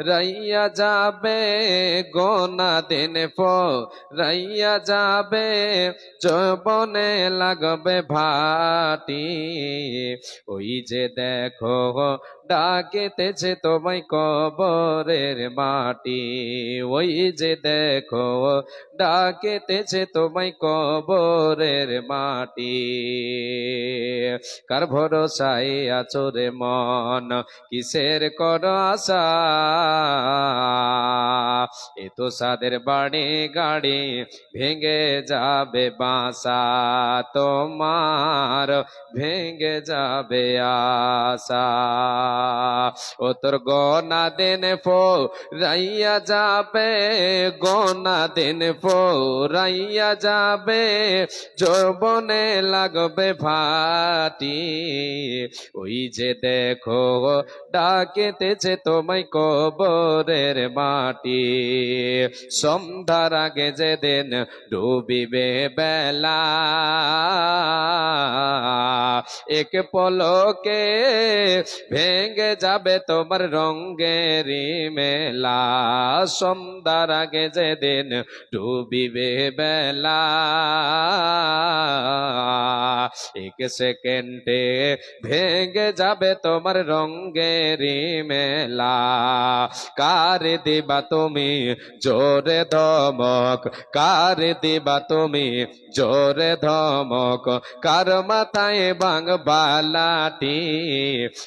রাইয়া যাবে গোনা দিন রাইয়া যাবে যৌবনে লাগবে ভাটি ওই যে দেখো ডাকিতেছে তোমায় কবরের মাটি ওই যে দেখো ডাকিতেছে তোমায় কবরের মাটি কার ভরসায় আছো রে মন কিসের করো আশা এ তো সাদের বাড়ি গাড়ি ভেঙে যাবে বাসা তোমার ভেঙে যাবে আশা ও তোর গোনা দিন রাইয়া যাবে গোনা দিন রাইয়া যাবে যৌবনে লাগবে ভাটি ওই যে দেখো ডাকিতেছে তোমায় কবরের মাটি সন্ধ্যার আগে যেদিন ডুবিবে বেলা এক পলকে ভেঙে যাবে তোমার রঙ্গেরি মেলা সন্ধ্যার আগে যেদিন ডুবিবে বেলা এক সেকেন্ডে ভেঙে যাবে তোমার রঙ্গেরি মেলা কার দিবা তুমি জোরে ধমক কার দিবা তুমি জোরে ধমক কার মাথায় ভাঙবা লাঠি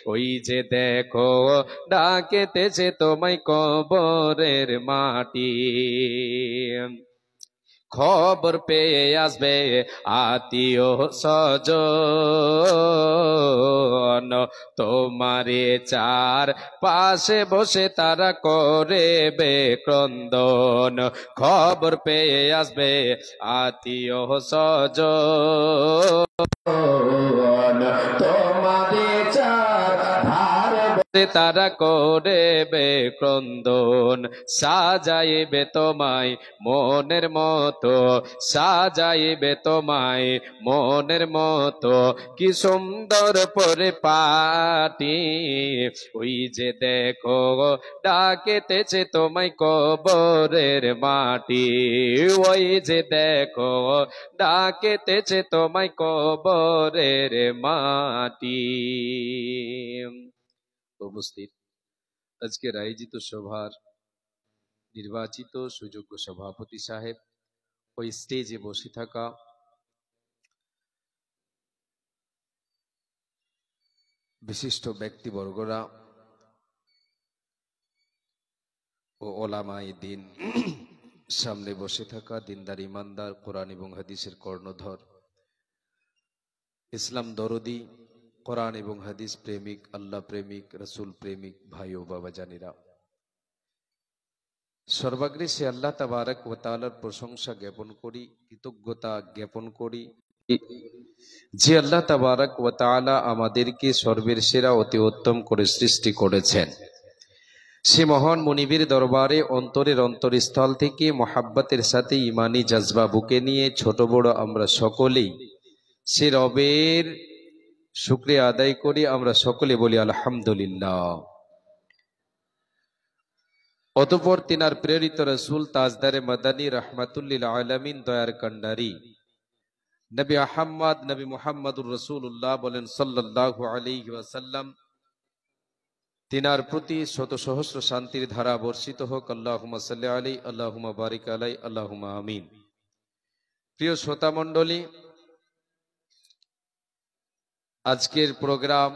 ওই যে দেখো ডাকিতেছে তোমায় কবরের মাটি খবর পেয়ে আসবে আত্মীয় স্বজন তোমারে চার পাশে বসে তারা করবে ক্রন্দন খবর পেয়ে আসবে আত্মীয় স্বজন তোমারে চার তারা করবে ক্রন্দন সাজাইবে তোমায় মনের মতো সাজাইবে তোমায় মনের মতো কি সুন্দর পরিপাটি ওই যে দেখো ডাকিতেছে তোমায় কবরের মাটি ওই যে দেখো ডাকিতেছে তোমায় কবরের মাটি উপস্থিত আজকের আয়োজিত সভার নির্বাচিত সুযোগ্য সভাপতি সাহেব ওই স্টেজে বসে থাকা বিশিষ্ট ব্যক্তিবর্গরা ও ওলামায়ে দ্বীন সামনে বসে থাকা দিনদার ইমানদার কোরআন এবং হাদিসের কর্ণধর ইসলাম দরদি কোরআন এবং হাদিস প্রেমিক আল্লাহ প্রেমিক রাসূল প্রেমিক ভাই ও বাবা জানিরা সর্বাগ্রে সে আল্লাহ তাবারক ওয়া তাআলার প্রশংসা জ্ঞাপন করি কৃতজ্ঞতা জ্ঞাপন করি যে আল্লাহ তাবারক ওয়া তাআলা আমাদেরকে সর্বের সেরা অতি উত্তম করে সৃষ্টি করেছেন সে মহান মুনিবের দরবারে অন্তরের অন্তরস্থল থেকে মোহাব্বতের সাথে ইমানি জজবা বুকে নিয়ে ছোট বড় আমরা সকলেই সে রবের শুকরিয়া আদায় করি আমরা সকলে বলি আলহামদুলিল্লাহ অতঃপর তিনার প্রেরিত রাসূল তাজদারে মাদানী রাহমাতুল্লিল আলামিন দয়ার কান্ডারি নবী আহমদ নবী মুহাম্মদুর রাসূলুল্লাহ বলেন সাল্লাল্লাহু আলাইহি ওয়াসাল্লাম তিনার প্রতি শত সহস্র শান্তির ধারা বর্ষিত হোক আল্লাহুম্মা সাল্লি আলাইহি আল্লাহুম্মা বারিক আলাইহি আল্লাহুম্মা আমিন প্রিয় শ্রোতা মণ্ডলী আজকের প্রোগ্রাম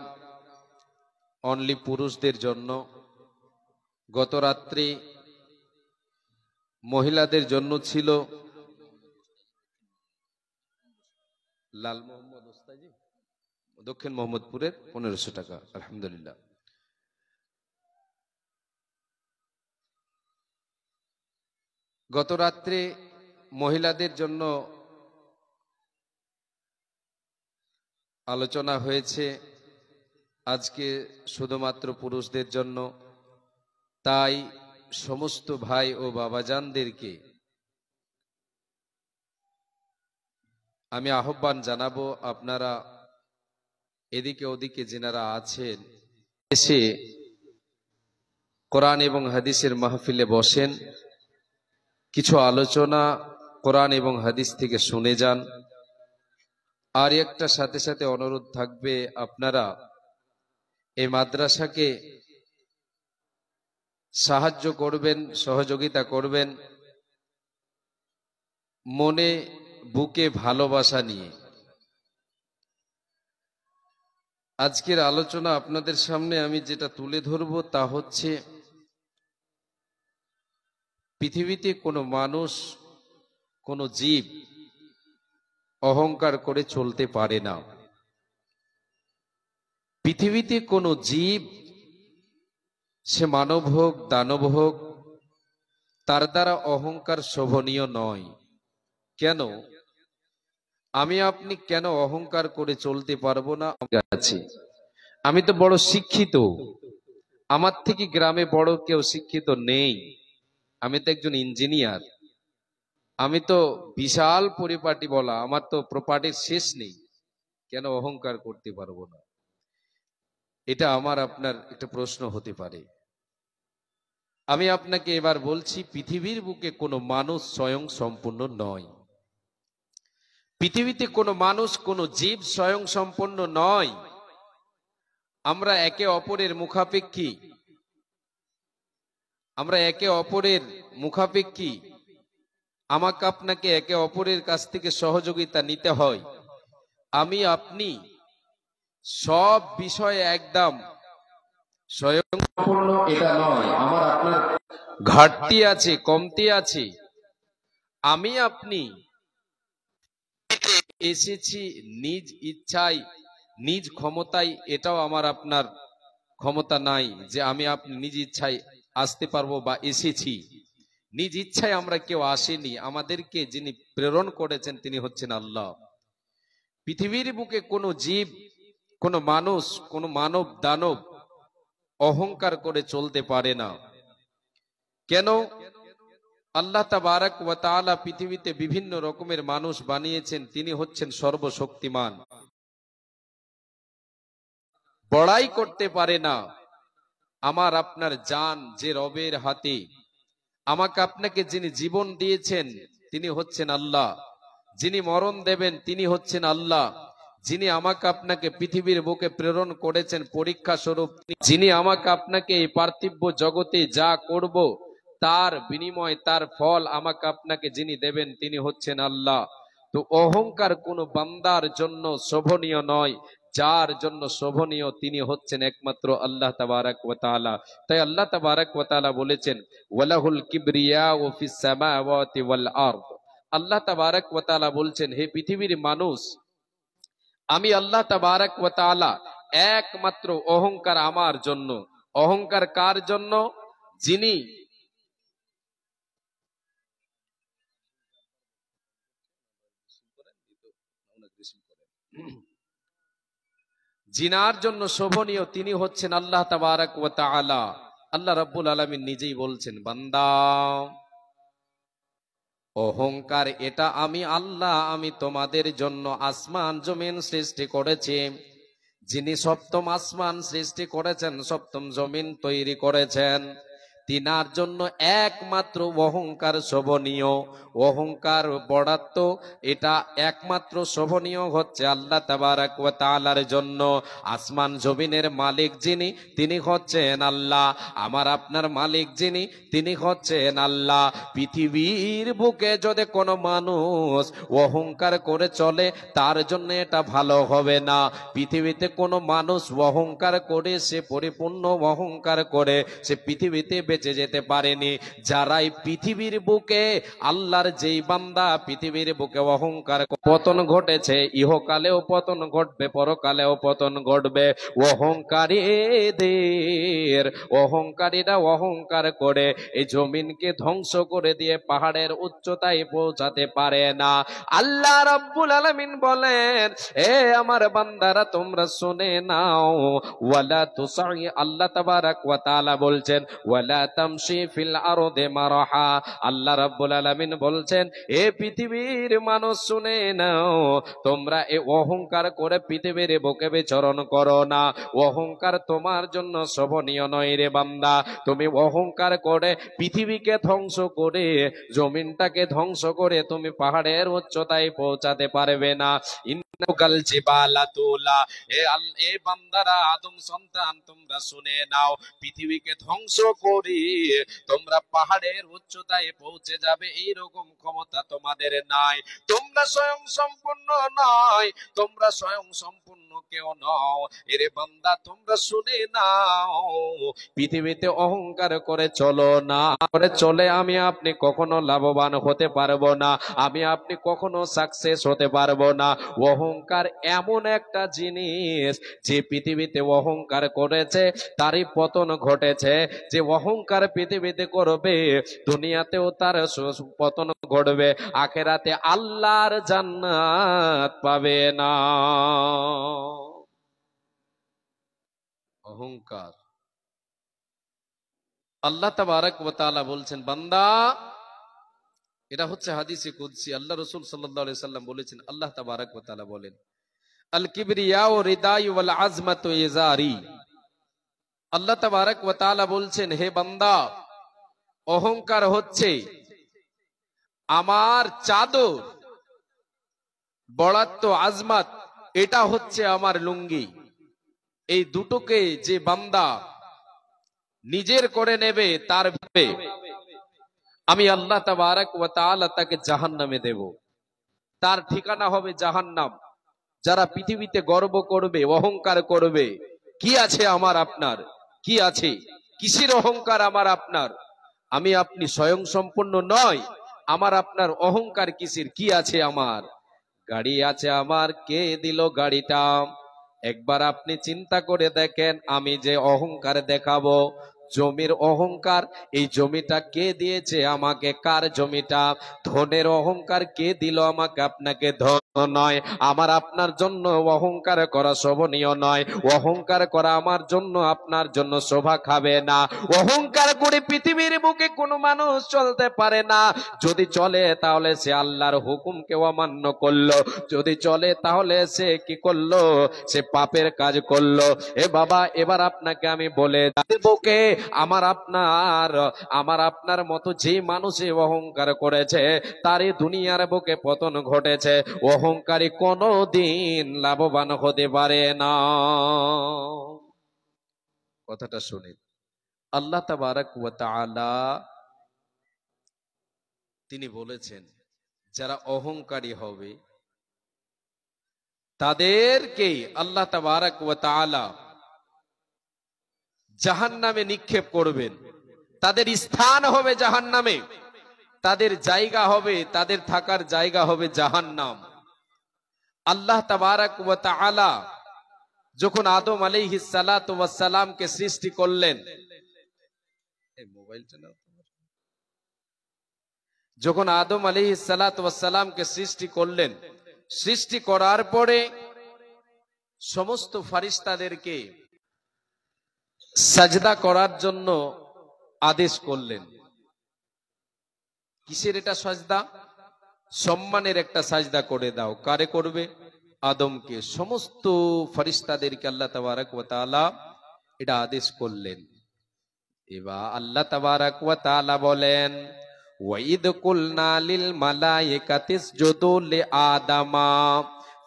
অনলি পুরুষদের জন্য গত রাত্রি মহিলাদের জন্য ছিল লাল মোহাম্মদ ওস্তাজি দক্ষিণ মোহাম্মদপুরের 1500 টাকা আলহামদুলিল্লাহ গত রাত্রে মহিলাদের জন্য আলোচনা হয়েছে আজকে শুধুমাত্র পুরুষদের জন্য তাই সমস্ত ভাই ও বাবাজানদেরকে আমি আহ্বান জানাবো আপনারা এদিকে ওদিকে যেনারা আছেন এসে কোরআন এবং হাদিসের মাহফিলে বসেন, কিছু আলোচনা কোরআন এবং হাদিস থেকে শুনে যান। আর একটা সাথে সাথে অনুরোধ থাকবে, আপনারা এই মাদ্রাসাকে সাহায্য করবেন, সহযোগিতা করবেন মনে বুকে ভালোবাসা নিয়ে। আজকের আলোচনা আপনাদের সামনে আমি যেটা তুলে ধরব তা হচ্ছে, পৃথিবীতে কোনো মানুষ, কোনো জীব অহংকার করে চলতে পারে না। পৃথিবীতে কোনো জীব, সে মানব হোক দানব হোক, তার দ্বারা অহংকার শোভনীয় নয়। কেন? আমি আপনি কেন অহংকার করে চলতে পারবো না? আমি তো বড় শিক্ষিত, আমার থেকে গ্রামে বড় কেউ শিক্ষিত নেই। আমি তো একজন ইঞ্জিনিয়ার, আমি তো বিশাল পরিপাটি বলা, আমার তো প্রপার্টির শেষ নেই। কেন অহংকার করতে পারবো না? এটা আমার আপনার একটা প্রশ্ন হতে পারে। আমি আপনাকে এবার বলছি, পৃথিবীর বুকে কোনো মানুষ স্বয়ং সম্পূর্ণ নয়। পৃথিবীতে কোনো মানুষ, কোনো জীব স্বয়ং সম্পূর্ণ নয়। আমরা একে অপরের মুখাপেক্ষী, আমরা একে অপরের মুখাপেক্ষী। আমাকে আপনাকে একে অপরের কাছ থেকে সহযোগিতা নিতে হয়। আমি আপনি সব বিষয়ে একদম স্বয়ং সম্পূর্ণ এটা নয়। আমার আপনার ঘাটতি আছে, কমতি আছে। আমি আপনি এসেছি নিজ ইচ্ছায়, নিজ ক্ষমতায়, এটাও আমার আপনার ক্ষমতা নাই যে আমি আপনি নিজ ইচ্ছায় আসতে পারবো বা এসেছি। নিজ ইচ্ছায় আমরা কেউ আসেনি, আমাদেরকে যিনি প্রেরণ করেছেন তিনি হচ্ছেন আল্লাহ। পৃথিবীর বুকে কোনো জীব, কোনো মানুষ, কোনো মানব দানব অহংকার করে চলতে পারে না। কেন? আল্লাহ তাবারাক ওয়া তাআলা পৃথিবীতে বিভিন্ন রকমের মানুষ বানিয়েছেন, তিনি হচ্ছেন সর্বশক্তিমান। বড়াই করতে পারে না। আমার আপনার জান যে রবের হাতে, আমাকে আপনাকে যিনি জীবন দিয়েছেন তিনি হচ্ছেন আল্লাহ, যিনি মরণ দেবেন তিনি হচ্ছেন আল্লাহ, যিনি আমাকে আপনাকে পৃথিবীর বুকে প্রেরণ করেছেন পরীক্ষা স্বরূপ, যিনি আমাকে আপনাকে এই পার্থিব জগতে যা করব তার বিনিময়, তার ফল আমাকে আপনাকে যিনি দেবেন তিনি হচ্ছেন আল্লাহ। তো অহংকার কোনো বান্দার জন্য শোভনীয় নয়, যার জন্য শোভনীয় তিনি হচ্ছেন একমাত্র আল্লাহ তাবারাক ওয়া তাআলা। তাই আল্লাহ তাবারাক ওয়া তাআলা বলেছেন, ওয়ালাহুল কিবরিয়াউ ফিস সামাওয়াতি ওয়াল আরদ। আল্লাহ তাবারাক ওয়া তাআলা বলছেন, হে পৃথিবীর মানুষ, আমি আল্লাহ তাবারাক ওয়া তাআলা একমাত্র অহংকার আমার জন্য। অহংকার কার জন্য? যিনি জিনার জন্য শোভনীয় তিনি হচ্ছেন আল্লাহ তাবারাক ওয়া তাআলা। আল্লাহ রাব্বুল আলামিন নিজেই বলছেন, বান্দা অহংকার এটা আমি আল্লাহ, আমি তোমাদের জন্য আসমান জমিন সৃষ্টি করেছি। যিনি সপ্তম আসমান সৃষ্টি করেছেন, সপ্তম জমিন তৈরি করেছেন, তিনার জন্য একমাত্র অহংকার শোভনীয়। অহংকার বড়াত্ম এটা একমাত্র শোভনীয় হচ্ছে আল্লাহ তাবারাক ওয়া তাআলার জন্য। আসমান জমিনের মালিক যিনি তিনি হচ্ছেন আল্লাহ, আমার আপনার মালিক যিনি তিনি হচ্ছেন আল্লাহ। পৃথিবীর বুকে যদি কোনো মানুষ অহংকার করে চলে তার জন্য এটা ভালো হবে না। পৃথিবীতে কোনো মানুষ অহংকার করে, সে পরিপূর্ণ অহংকার করে সে পৃথিবীতে বেঁচে যেতে পারেনি। যারাই পৃথিবীর বুকে, আল্লাহর যেই বান্দা পৃথিবীর বুকে অহংকার, পতন ঘটেছে, ইহকালেও পতন ঘটবে, পরকালেও পতন ঘটবে। অহংকারীরা অহংকার করে এই জমিনকে ধ্বংস করে দিয়ে পাহাড়ের উচ্চতায় পৌঁছাতে পারে না। আল্লাহ রাব্বুল আলামিন বলেন, এ আমার বান্দারা তোমরা শুনে নাও, ওয়ালা তুসাই, আল্লাহ তাবারাক ওয়া তাআলা বলছেন, ওয়ালা তামশি ফিল আরদি মারহা। আল্লাহ রাব্বুল আলামিন বলছেন, এ পৃথিবীর মানুষ শুনে নাও, তোমরা এই অহংকার করে পৃথিবীর বুকে বিচরণ করো না। অহংকার তোমার জন্য শোভনীয় নয় রে বান্দা। তুমি অহংকার করে পৃথিবীকে ধ্বংস করে, জমিনটাকে ধ্বংস করে তুমি পাহাড়ের উচ্চতায় পৌঁছাতে পারবে না। ইন্নাকাল জিবালা তুলা। এ বান্দারা, আদম সন্তান, তোমরা শুনে নাও, পৃথিবীকে ধ্বংস করে তোমরা পাহাড়ের উচ্চতায় পৌঁছে যাবে এইরকম ক্ষমতা তোমাদের নাই। তোমরা স্বয়ং সম্পূর্ণ নয়, তোমরা স্বয়ং সম্পূর্ণ কেউ নও। এরে বান্দা, তোমরা শুনে নাও, পৃথিবীতে অহংকার করে চলো না। করে চলে আমি আপনি কখনো লাভবান হতে পারবো না, আমি আপনি কখনো সাকসেস হতে পারবো না। অহংকার এমন একটা জিনিস, যে পৃথিবীতে অহংকার করেছে তারই পতন ঘটেছে। যে অহংকার পৃথিবীতে করবে, দুনিয়াতেও তার পতন ঘটবে, আখেরাতে আল্লাহর জান্নাত পাবে না। অহংকার। আল্লাহ তাবারক ওয়া তাআলা বলছেন, বান্দা, এটা হচ্ছে হাদিসে কুদসি। আল্লাহ রাসূল সাল্লাল্লাহু আলাইহি সাল্লাম বলেছেন, আল্লাহ তাবারক ওয়া তাআলা বলেন, আল কিবরিয়াউ রিদাই ওয়াল আজমাতু ইজারি। আল্লাহ তাবারক ওয়া তাআলা বলছেন, হে বান্দা, অহংকার হচ্ছে আমার চাদর, বড়াত্ম আজমাত এটা হচ্ছে আমার লুঙ্গি। এই দুটোকে যে বান্দা নিজের করে নেবে, তার ভাবে আমি আল্লাহ তাবারক ওয়া তাআলা তাকে জাহান্নামে দেব। তার ঠিকানা হবে জাহান্নাম। যারা পৃথিবীতে গর্ব করবে, অহংকার করবে, কি আছে আমার আপনার, কি আছে, কিসের অহংকার আমার আপনার? আমি আপনি স্বয়ং সম্পূর্ণ নয়, আমার আপনার অহংকার কিসের? কি আছে আমার? গাড়ি আছে আমার, কে দিল গাড়িটা? একবার আপনি চিন্তা করে দেখেন, আমি যে অহংকার দেখাবো, জমির অহংকার, এই জমিটা কে দিয়েছে আমাকে? কার জমিটা? ধনের অহংকার কে দিল আমাকে আপনাকে? ধন নয়। আমার আপনার জন্য অহংকার করা শোভনীয় নয়। অহংকার করা আমার জন্য আপনার জন্য শোভা খাবে না। অহংকার করে পৃথিবীর বুকে কোনো মানুষ চলতে পারে না। যদি চলে তাহলে সে আল্লাহর হুকুমকে অমান্য করলো, যদি চলে তাহলে সে কি করলো? সে পাপের কাজ করলো। এ বাবা, এবার আপনাকে আমি বলে দেবকে, আমার আপনার মতো যে মানুষে অহংকার করেছে, তারই দুনিয়ার বুকে পতন ঘটেছে। অহংকারী কোনদিন লাভবান হতে পারে না। কথাটা শুনে আল্লাহ তাবারক ওয়া তাআলা তিনি বলেছেন, যারা অহংকারী হবে তাদেরকে আল্লাহ তাবারক ওয়া তাআলা জাহান্নামে নিক্ষেপ করবেন। তাদের স্থান হবে জাহান্নামে, তাদের জায়গা হবে, তাদের থাকার জায়গা হবে জাহান্নাম। আল্লাহ তাবারক ওয়া তাআলা যখন আদম আলাইহিস সালাতু ওয়াস সালামকে সৃষ্টি করলেন, এই মোবাইলটা নাও, যখন আদম আলাইহিস সালাতু ওয়াস সালামকে সৃষ্টি করলেন, সৃষ্টি করার পরে সমস্ত ফেরেশতাদেরকে সাজদা করার জন্য আদেশ করলেন। কিসের এটা সাজদা? সম্মানের একটা সাজদা করে দাও। কারে করবে? আদমকে। সমস্ত ফেরেশতাদেরকে আল্লাহ তাবারক ওয়া তাআলা এটা আদেশ করলেন। এবার আল্লাহ তাবারক ওয়া তাআলা বলেন, ওয়াইদ কুলনা লিল মালাইকাতি ইসজুদু লি আদামা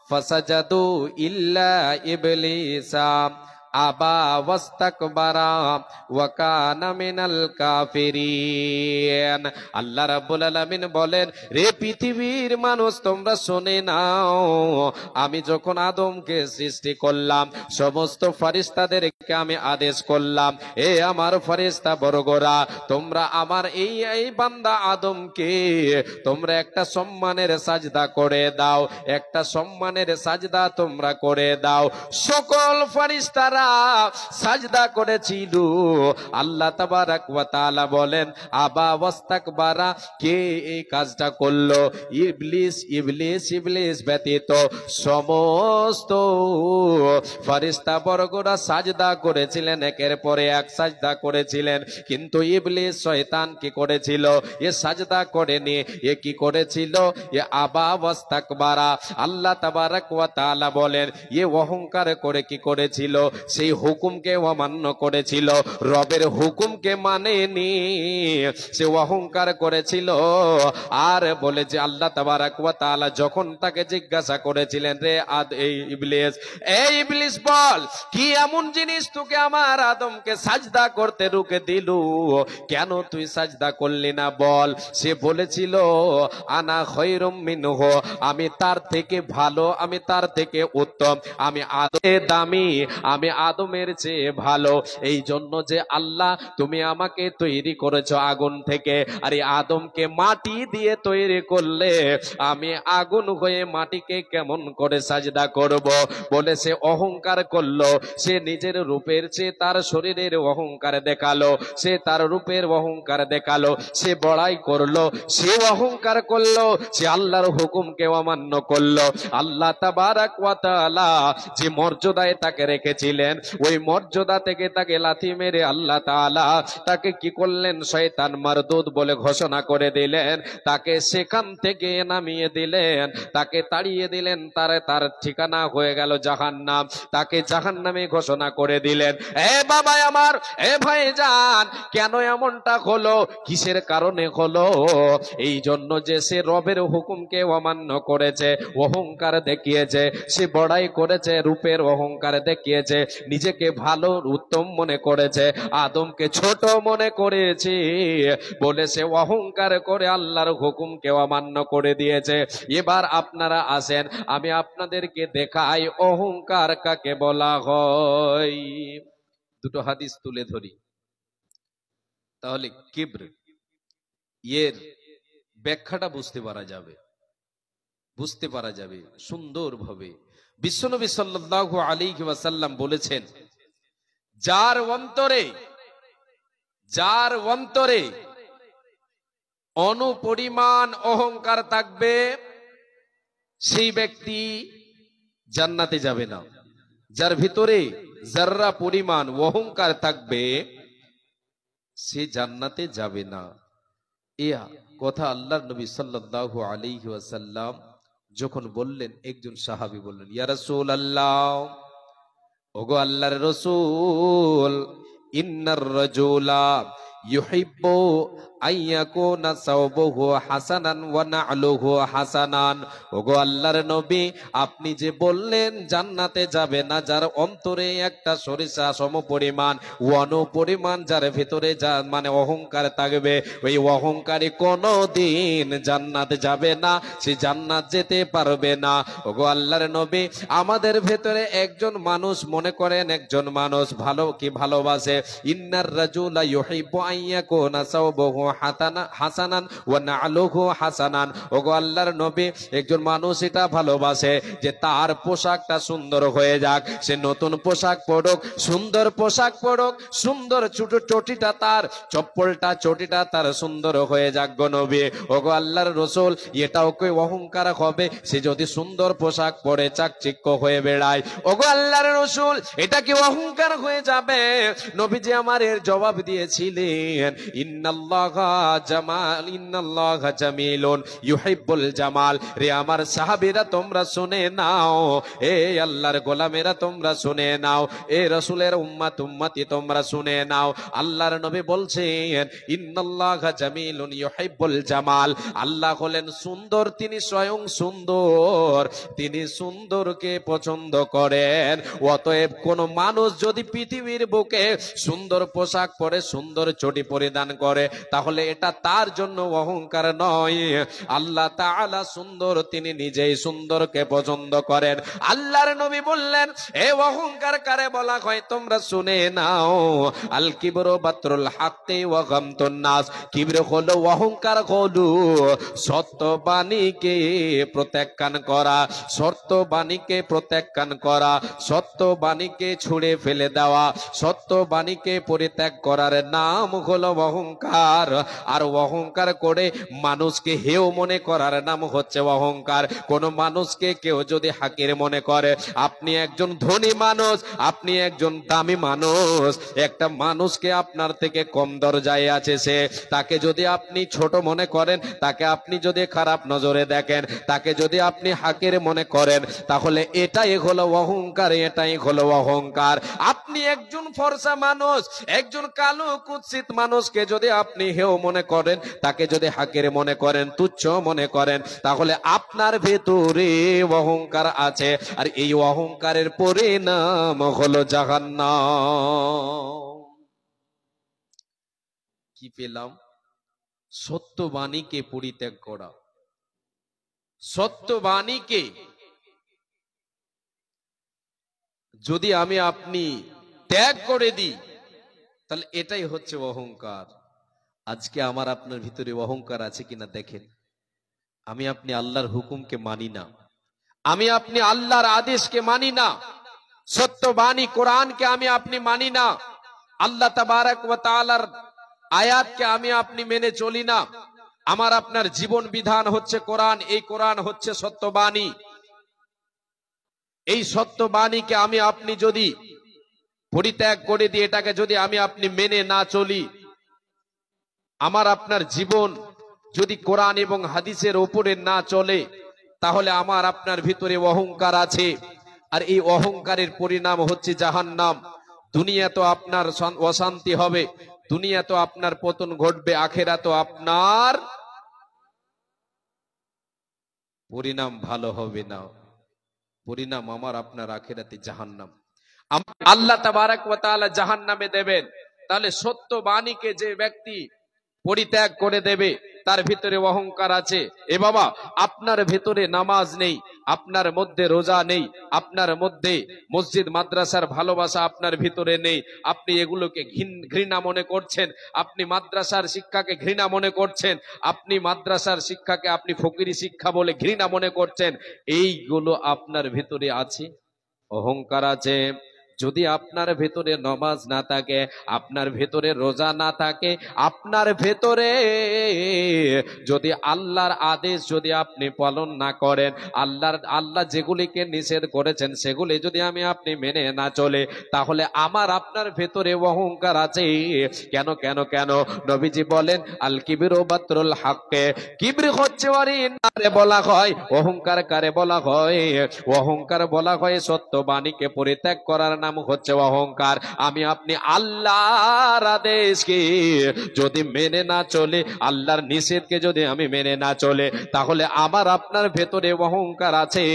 ফাসাজাদু ইল্লা ইবলিসা আবা ওয়াস্তাকবারা ওয়া কানা মিনাল কাফিরিন। আল্লাহ রাব্বুল আলামিন বলেন, রে পৃথিবীর মানুষ, তোমরা শুনে নাও, আমি যখন আদমকে সৃষ্টি করলাম, সমস্ত ফেরেশতাদেরকে আমি আদেশ করলাম, এ আমার ফেরেশতা বর্গরা, তোমরা আমার এই বান্দা আদমকে তোমরা একটা সম্মানের সাজদা করে দাও, একটা সম্মানের সাজদা তোমরা করে দাও। সকল ফেরেশতারা সাজদা করেছিল। আল্লাহ তাবারাক ওয়া তাআলা বলেন আবা ওয়াস্তাকবারা, কে এই কাজটা করলো? ইবলিস। ইবলিস ইবলিস ব্যতীত সমস্ত ফেরেশতা বর্গরা সাজদা করেছিলেন, একের পরে এক সাজদা করেছিলেন, কিন্তু ইবলিস শয়তান কি করেছিল? এ সাজদা করেনি। এ কি করেছিল? এ আবা ওয়াস্তাকবারা। আল্লাহ তাবারাক ওয়া তাআলা বলেন এ অহংকার করে কি করেছিল? সেই হুকুমকে অমান্য করেছিল, রবের হুকুমকে মানেনি, সে অহংকার করেছিল। আর বলে যে আল্লাহ তাবারাক ওয়া তাআলা যখন তাকে জিজ্ঞাসা করেছিলেন, রে এই ইবলিস, এই ইবলিস বল, কি এমন জিনিস তোকে আমার আদমকে সাজদা করতে রুকে দিল? কেন তুই সাজদা করলি না বল? সে বলেছিল আনা খায়রুম মিনহু, আমি তার থেকে ভালো, আমি তার থেকে উত্তম, আমি আদমের দামি, আমি আদমের চেয়ে ভালো। এই জন্য যে আল্লাহ তুমি আমাকে তৈরি করেছো আগুন থেকে, আর এই আদমকে মাটি দিয়ে তৈরি করলে আমি আগুন হয়ে মাটিকে কেমন করে সাজদা করব? বলে সে অহংকার করলো। সে নিজের রূপের চেয়ে তার শরীরের অহংকার দেখালো, সে তার রূপের অহংকার দেখালো, সে বড়াই করলো, সে অহংকার করলো, সে আল্লাহর হুকুমকে অমান্য করলো। আল্লাহ তাবারাক ওয়া তাআলা যে মর্যাদায় তাকে রেখেছিলেন, ওই মর্যাদা থেকে তাকে লাথি মেরে আল্লাহ তাআলা তাকে কি করলেন? শয়তান মারদুদ বলে ঘোষণা করে দিলেন, তাকে সেখান থেকে নামিয়ে দিলেন, তাকে তাড়িয়ে দিলেন, তার ঠিকানা হয়ে গেল জাহান্নাম, তাকে জাহান্নামে ঘোষণা করে দিলেন। এ বাবা আমার, এ ভাইজান, কেন এমনটা হলো? কিসের কারণে হলো? এই জন্য যে সে রবের হুকুমকে অমান্য করেছে, অহংকার দেখিয়েছে, সে বড়াই করেছে, রূপের অহংকার দেখিয়েছে, নিজেকে ভালো উত্তম মনে করেছে, আদমকে ছোট মনে করেছে, বলে সে অহংকার করে আল্লাহর হুকুমকে অমান্য করে দিয়েছে। এবার আপনারা আসেন, আমি আপনাদেরকে দেখাই অহংকার কাকে বলা হয়। দুটো হাদিস তুলে ধরি, তাহলে কিবর এর ব্যাখ্যাটা বুঝতে পারা যাবে সুন্দরভাবে। বিশ্বনবী সাল্লাল্লাহু আলাইহি ওয়াসাল্লাম বলেছেন, যার অন্তরে অনুপরিমাণ অহংকার থাকবে সেই ব্যক্তি জান্নাতে যাবে না। যার ভিতরে যাররা পরিমাণ অহংকার থাকবে সে জান্নাতে যাবে না। এ কথা আল্লাহর নবী সাল্লাল্লাহু আলাইহি ওয়াসাল্লাম যখন বললেন, একজন সাহাবী বললেন, ইয়া রাসূলুল্লাহ, ওগো আল্লাহর রাসূল, ইন্নার রাজুলা ইউহিব্বু আইয়াকুনা সাওবুহু হাসানান ওয়া না'লুহু হাসানান। ওগো আল্লাহর নবী, আপনি যে বললেন জান্নাতে যাবে না যার অন্তরে একটা সরিষা সমপরিমাণ অনুপরিমাণ যার ভিতরে যা মানে অহংকার থাকবে, ওই অহংকারী কোনোদিন জান্নাতে যাবে না, সে জান্নাত যেতে পারবে না। ওগো আল্লাহর নবী, আমাদের ভেতরে একজন মানুষ, মনে করেন একজন মানুষ ভালোবাসে, ইন্নার রাজুলা ইউহিব্বু আইয়াকুনা সাওবুহু হাসানান ওয়া না'লুহু হাসানান। ওগো আল্লাহর নবী, একজন মানুষ এটা ভালোবাসে যে তার পোশাকটা সুন্দর হয়ে যাক, সে নতুন পোশাক পরুক, সুন্দর পোশাক পরুক, সুন্দর চটিটা তার, চপ্পলটা চটিটা তার সুন্দর হয়ে যাক গো নবী। ওগো আল্লাহর রাসূল, এটাও কি অহংকার হবে? সে যদি সুন্দর পোশাক পরে চাকচিক্য হয়ে বেড়ায়, ওগো আল্লাহর রাসূল, এটা কি অহংকার হয়ে যাবে? নবীজি আমার এর জবাব দিয়েছিলেন, ইন্নাল্লাহা জামিলুন ইউহিব্বুল জামাল। রে আমার সাহাবীরা, তোমরা শুনে নাও, এ আল্লাহর গোলামেরা তোমরা শুনে নাও, এ রাসূলের উম্মতি তোমরা শুনে নাও। আল্লাহর নবী বলছেন, ইন্নাল্লাহা জামিলুন ইউহিব্বুল জামাল। আল্লাহ হলেন সুন্দর, তিনি স্বয়ং সুন্দর, তিনি সুন্দরকে পছন্দ করেন। অতএব কোন মানুষ যদি পৃথিবীর বুকে সুন্দর পোশাক পরে, সুন্দর চটি পরিধান করে, তাহলে তাহলে এটা তার জন্য অহংকার নয়। আল্লাহ তাআলা সুন্দর, তিনি নিজেই সুন্দরকে পছন্দ করেন। আল্লাহর নবী বললেন, এ অহংকার কারে বলা হয় তোমরা শুনে নাও। আল কিবরু বাতরুল হাক্কি ওয়া গামতুন নাস। কিবর হলো, অহংকার হলো সত্য বাণীকে প্রত্যাখ্যান করা, সত্য বাণীকে প্রত্যাখ্যান করা, সত্য বাণীকে ছুঁড়ে ফেলে দেওয়া, সত্য বাণীকে পরিত্যাগ করার নাম হলো অহংকার। আর অহংকার করে মানুষকে হেয় মনে করার নাম হচ্ছে অহংকার। কোন মানুষকে কেউ যদি হাকির মনে করে, আপনি একজন ধনী মানুষ, আপনি একজন দামি মানুষ, একটা মানুষকে আপনার থেকে কম দরজায় আছে সে, তাকে যদি আপনি ছোট মনে করেন, তাকে আপনি যদি খারাপ নজরে দেখেন, তাকে যদি আপনি হাকির মনে করেন, তাহলে এটাই হলো অহংকার, এটাই হলো অহংকার। আপনি একজন ফর্সা মানুষ, একজন কালো কুৎসিত মানুষকে যদি আপনি হেয় মনে করেন, তাকে যদি হাকির মনে করেন, তুচ্ছ মনে করেন, তাহলে আপনার ভেতরে অহংকার আছে। আর এই অহংকারের পরিণাম হলো জাহান্নাম। কি পেলাম? সত্য বাণীকে পরিত্যাগ করা, সত্য বাণীকে যদি আমি আপনি ত্যাগ করে দিই, তাহলে এটাই হচ্ছে অহংকার। আজকে আমার আপনার ভিতরে অহংকার আছে কিনা দেখেন। আমি আপনি আল্লাহর হুকুমকে মানি না, আমি আপনি আল্লাহর আদেশকে মানি না, সত্য বাণী কোরআনকে আমি আপনি মানি না, আল্লাহ তাবারাক ওয়া তাআলার আয়াতকে আমি আপনি মেনে চলি না। আমার আপনার জীবন বিধান হচ্ছে কোরআন, এই কোরআন হচ্ছে সত্য বাণী। এই সত্য বাণীকে আমি আপনি যদি পরিত্যাগ করে দিই, এটাকে যদি আমি আপনি মেনে না চলি, আমার আপনার জীবন যদি কোরআন এবং হাদিসের উপরে না চলে, তাহলে আমার আপনার ভিতরে অহংকার আছে। আর এই অহংকারের পরিণাম হচ্ছে জাহান্নাম। দুনিয়া তো আপনার অশান্তি হবে, দুনিয়া তো আপনার পতন ঘটবে, আখেরা তো আপনার পরিণাম ভালো হবে না। পরিণাম আমার আপনার আখেরাতে জাহান্নাম। আল্লাহ তাবারাক ওয়া তাআলা জাহান্নামে দেবেন। তাহলে সত্য বাণীকে যে ব্যক্তি পরিত্যাগ করে দেবে, তার ভিতরে অহংকার আছে। এ বাবা, আপনার ভিতরে নামাজ নেই, আপনার মধ্যে রোজা নেই, আপনার মধ্যে মসজিদ মাদ্রাসার ভালোবাসা আপনার ভিতরে নেই, আপনি এগুলোকে ঘৃণা মনে করছেন, আপনি মাদ্রাসার শিক্ষাকে ঘৃণা মনে করছেন, আপনি মাদ্রাসার শিক্ষাকে আপনি ফকিরি শিক্ষা বলে ঘৃণা মনে করছেন, এইগুলো আপনার ভিতরে আছে, অহংকার আছে। যদি আপনার ভেতরে নামাজ না থাকে, আপনার ভেতরে রোজা না থাকে, আপনার ভেতরে যদি আল্লাহর আদেশ যদি আপনি পালন না করেন, আল্লাহ যেগুলিকে নিষেধ করেছেন সেগুলি যদি আমি আপনি মেনে না চলে, তাহলে আমার আপনার ভেতরে অহংকার আছে। কেন কেন কেন? নবীজি বলেন, আল কিবরু বাতরুল হাক্কি। কিবর হচ্ছে কারে বলা হয়, অহংকার কারে বলা হয়? অহংকার বলা হয় সত্য বাণীকে পরিত্যাগ করার নাম হচ্ছে অহংকার। আমি আপনি আল্লাহর আদেশকে যদি মেনে না চলে, আল্লাহর নিষেধকে যদি আমি মেনে না চলে, তাহলে আমার আপনার ভেতরে অহংকার আছে।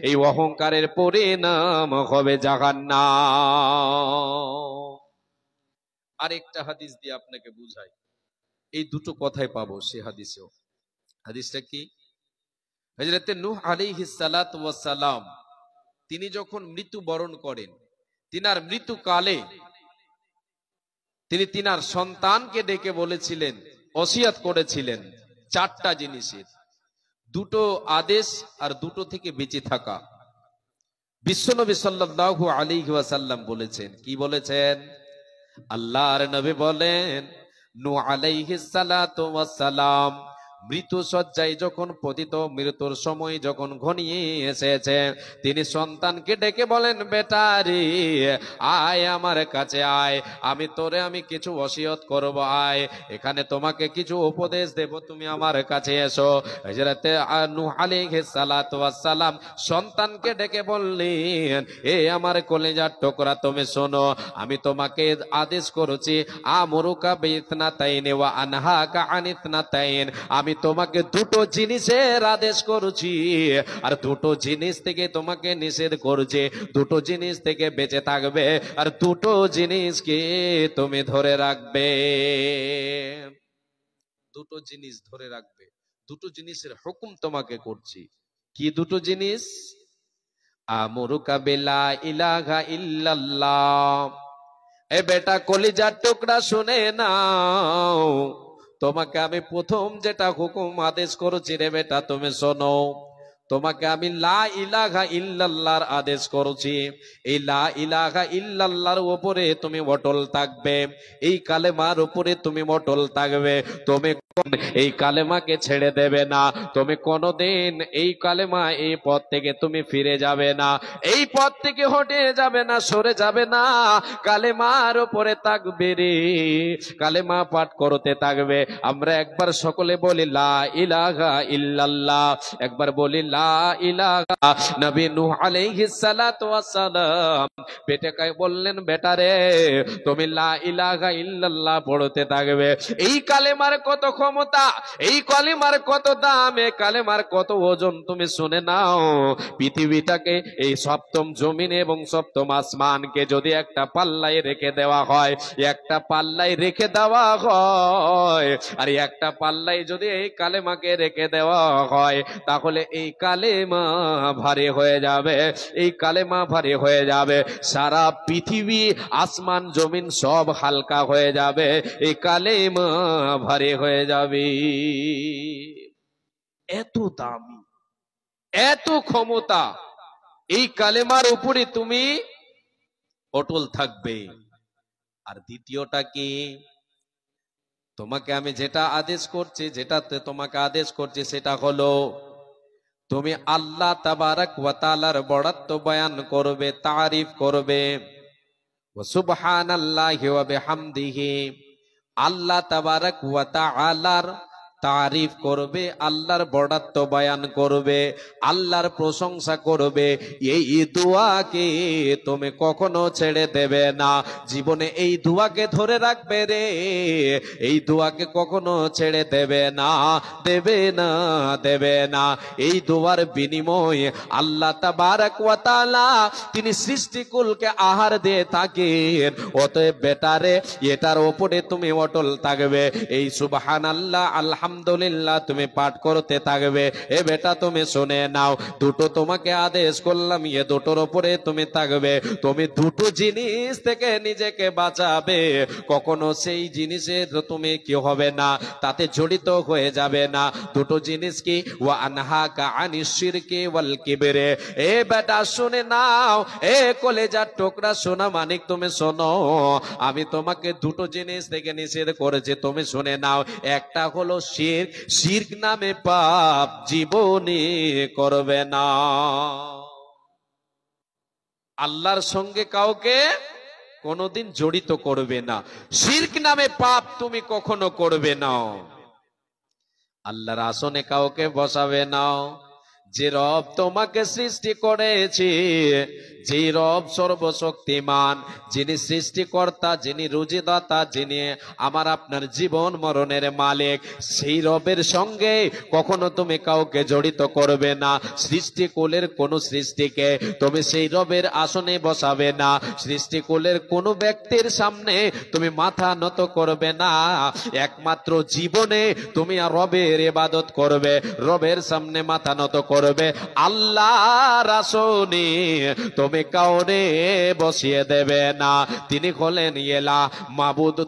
এই অহংকারের পরিণাম হবে জাহান্নাম। আরেকটা হাদিস দিয়ে আপনাকে বুঝাই, এই দুটো কথাই পাবো সে হাদিসেও। হাদিসটা কি? হযরতে নূহ আলাইহিস সালাতু ওয়াস সালাম তিনি যখন মৃত্যুবরণ করেন, তিনার মৃত্যুকালে তিনি তিনার সন্তানকে ডেকে বলেছিলেন, ওসিয়ত করেছিলেন চারটা জিনিসের, দুটো আদেশ আর দুটো থেকে বেঁচে থাকা। বিশ্বনবী সাল্লাল্লাহু আলাইহি ওয়াসাল্লাম বলেছেন, কি বলেছেন? আল্লাহর নবী বলেন, নূহ আলাইহিস সালাতু ওয়াস সালাম মৃত্যু শয্যায় যখন পতিত, মৃত্যুর সময় যখন ঘনিয়ে এসেছে, তিনি সন্তানকে ডেকে বলেন, বেটা রে আয় আমার কাছে আয়, আমি কিছু ওসিয়ত করব, আয় এখানে তোমাকে কিছু উপদেশ দেব, তুমি আমার কাছে এসো। হযরতে নূহ আলাইহিস সালাতু ওয়াস সালাম সন্তানকে ডেকে বললেন, এ আমার কলিজার টুকরা, তুমি শোনো, আমি তোমাকে আদেশ করেছি, আমরুকা বিইথনাতাইন ওয়া আনহাকা আনিথনাতাইন, আমি তোমাকে দুটো জিনিসের আদেশ করছি, আর দুটো জিনিস থেকে তোমাকে নিষেধ করছি। দুটো জিনিস থেকে বেঁচে থাকবে, আর দুটো জিনিসকে তুমি ধরে রাখবে। দুটো জিনিস ধরে রাখবে, দুটো জিনিসের হুকুম তোমাকে করছি। কি দুটো জিনিস? আমরুকা বিলা ইলাহা ইল্লাল্লাহ। এ বেটা কলিজার টুকরা শুনে নাও, তোমাকে আমি প্রথম যেটা হুকুম আদেশ করেছি রে বেটা তুমি শোনো। তোমাকে আমি লা ইলাহা ইল্লাল্লাহর আদেশ করেছি। এই লা ইলাহা ইল্লাল্লাহর উপরে তুমি অটল থাকবে, এই কালেমার উপরে তুমি অটল থাকবে। তুমি এই কালেমাকে ছেড়ে দেবে না, তুমি কোনোদিন এই কালেমা এই পথ থেকে তুমি ফিরে যাবে না, এই পথ থেকে হটে যাবে না, সরে যাবে না। কালেমার উপরে থাকবে রে, কালেমা পাঠ করতে থাকবে। আমরা একবার সকলে বলি লা ইলাহা ইল্লাল্লাহ, একবার বলি লা ইলাহা। নবী নূহ আলাইহিস সালাতু ওয়াস সালাম বেটাকে বললেন, বেটা রে তুমি লা ইলাহা ইল্লাল্লাহ পড়তে থাকবে। এই কালেমার কত ক্ষমতা, এই কালেমার কত দাম, এই কালেমার কত ওজন তুমি শুনে নাও। পৃথিবীটাকে, এই সপ্তম জমিন এবং সপ্তম আসমানকে যদি একটা পাল্লায় রেখে দেওয়া হয়, একটা পাল্লায় রেখে দেওয়া হয়, আর একটা পাল্লায় যদি এই কালেমাকে রেখে দেওয়া হয়, তাহলে এই কালেমা ভারী হয়ে যাবে, এই কালেমা ভারী হয়ে যাবে। সারা পৃথিবী আসমান জমিন সব হালকা হয়ে যাবে, এই কালেমা ভারী হয়ে যাবে। এত দামি, এত ক্ষমতা এই কালেমার উপরে তুমি অটল থাকবে। আর দ্বিতীয়টা কি? তোমাকে আমি যেটা আদেশ করছি, যেটাতে তোমাকে আদেশ করছি সেটা হলো তুমি আল্লাহ তাবারাক ওয়া তাআলার বড়ত্ব বয়ান করবে, তারিফ করবে। সুবহানাল্লাহি ওয়া বিহামদিহি, আল্লাহ তাবারাক ওয়া তাআলার তারিফ করবে, আল্লাহর বড়ত্ব বয়ান করবে, আল্লাহর প্রশংসা করবে। এই দোয়াকে তুমি কখনো ছেড়ে দেবে না, জীবনে এই দোয়াকে ধরে রাখবে রে, এই দোয়াকে কখনো ছেড়ে দেবে না, দেবে না, দেবে না। এই দোয়ার বিনিময়ে আল্লাহ তাবারাক ওয়া তাআলা তিনি সৃষ্টিকুলকে আহার দিয়ে থাকেন। অতএব বেটারে এটার উপরে তুমি অটল থাকবে, এই সুবহানাল্লাহ আলহামদুলিল্লাহ তুমি পাঠ করতে থাকবে। এ বেটা তুমি শুনে নাও, দুটো তোমাকে আদেশ করলাম, এ দুটোর উপরে তুমি থাকবে। তুমি দুটো জিনিস থেকে নিজেকে বাঁচাবে, কখনো সেই জিনিসের তুমি কি হবে না, তাতে জড়িত হয়ে যাবে না। দুটো জিনিস কি? ওয়া আনহাকা আনিশ শিরকি ওয়াল কিবরি। এ বেটা শুনে নাও, এ কলেজার টুকরা সোনা মানিক তুমি শোনো, আমি তোমাকে দুটো জিনিস থেকে নিষেধ করেছি, তুমি শুনে নাও। একটা হলো শিরক, শিরক নামে পাপ জীবনে করবে না। আল্লাহর সঙ্গে কাউকে কোনোদিন জড়িত করবে না, শিরক নামে পাপ তুমি কখনো করবে না। আল্লাহর আসনে কাউকে বসাবে না। যে রব তোমাকে সৃষ্টি করেছে, যে রব সর্বশক্তিমান, যিনি সৃষ্টিকর্তা, যিনি রুজিদাতা, যিনি আমার আপনার জীবন মরণের মালিক, সেই রবের সঙ্গে কখনো তুমি কাউকে জড়িত করবে না। সৃষ্টিকুলের কোন সৃষ্টিকে তুমি সেই রবের আসনে বসাবে না, সৃষ্টিকুলের কোন ব্যক্তির সামনে তুমি মাথা নত করবে না। একমাত্র জীবনে তুমি রবের ইবাদত করবে, রবের সামনে মাথা নত করবে। আল্লাহর আসনে তুমি কাউরে বসিয়ে দেবে না। তিনি হলেন ইলা মাবুদ,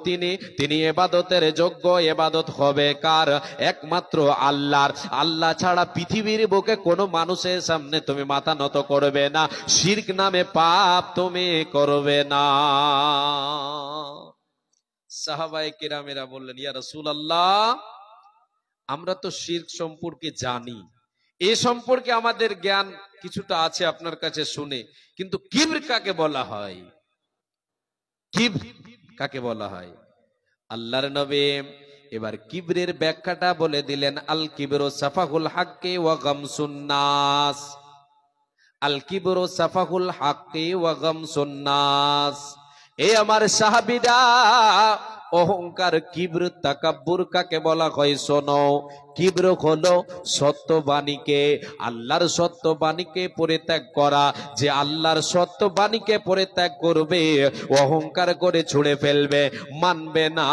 তিনি ইবাদতের যোগ্য। ইবাদত হবে কার? একমাত্র আল্লাহর। আল্লাহ ছাড়া পৃথিবীর বুকে কোনো মানুষের সামনে তুমি মাথা নত করবে না, শিরক নামে পাপ তুমি করবে না। সাহাবায়ে কিরামেরা বললেন, ইয়া রাসূলুল্লাহ, আমরা তো শিরক সম্পর্কে জানি, এ সম্পর্কে আমাদের জ্ঞান কিছুটা আছে আপনার কাছে শুনে, কিন্তু কিবর কাকে বলা হয়? কিবর কাকে বলা হয়? আল্লাহর নবী এবার কিবরের ব্যাখ্যাটা বলে দিলেন। আল কিবরু সাফাহুল হাক্কি ওয়া গামসুন নাস। আল কিবরু সাফাহুল হাক্কি ওয়া গামসুন নাস। এ আমার সাহাবীরা, অহংকার, কিব্র, তাকাব্বুর কাকে বলা হয় শোনো। কিব্র হলো সত্যবাণীকে, আল্লাহর সত্যবাণীকে পরিত্যাগ করা। যে আল্লাহর সত্যবাণীকে পরিত্যাগ করবে, অহংকার করে ছুঁড়ে ফেলবে, মানবে না,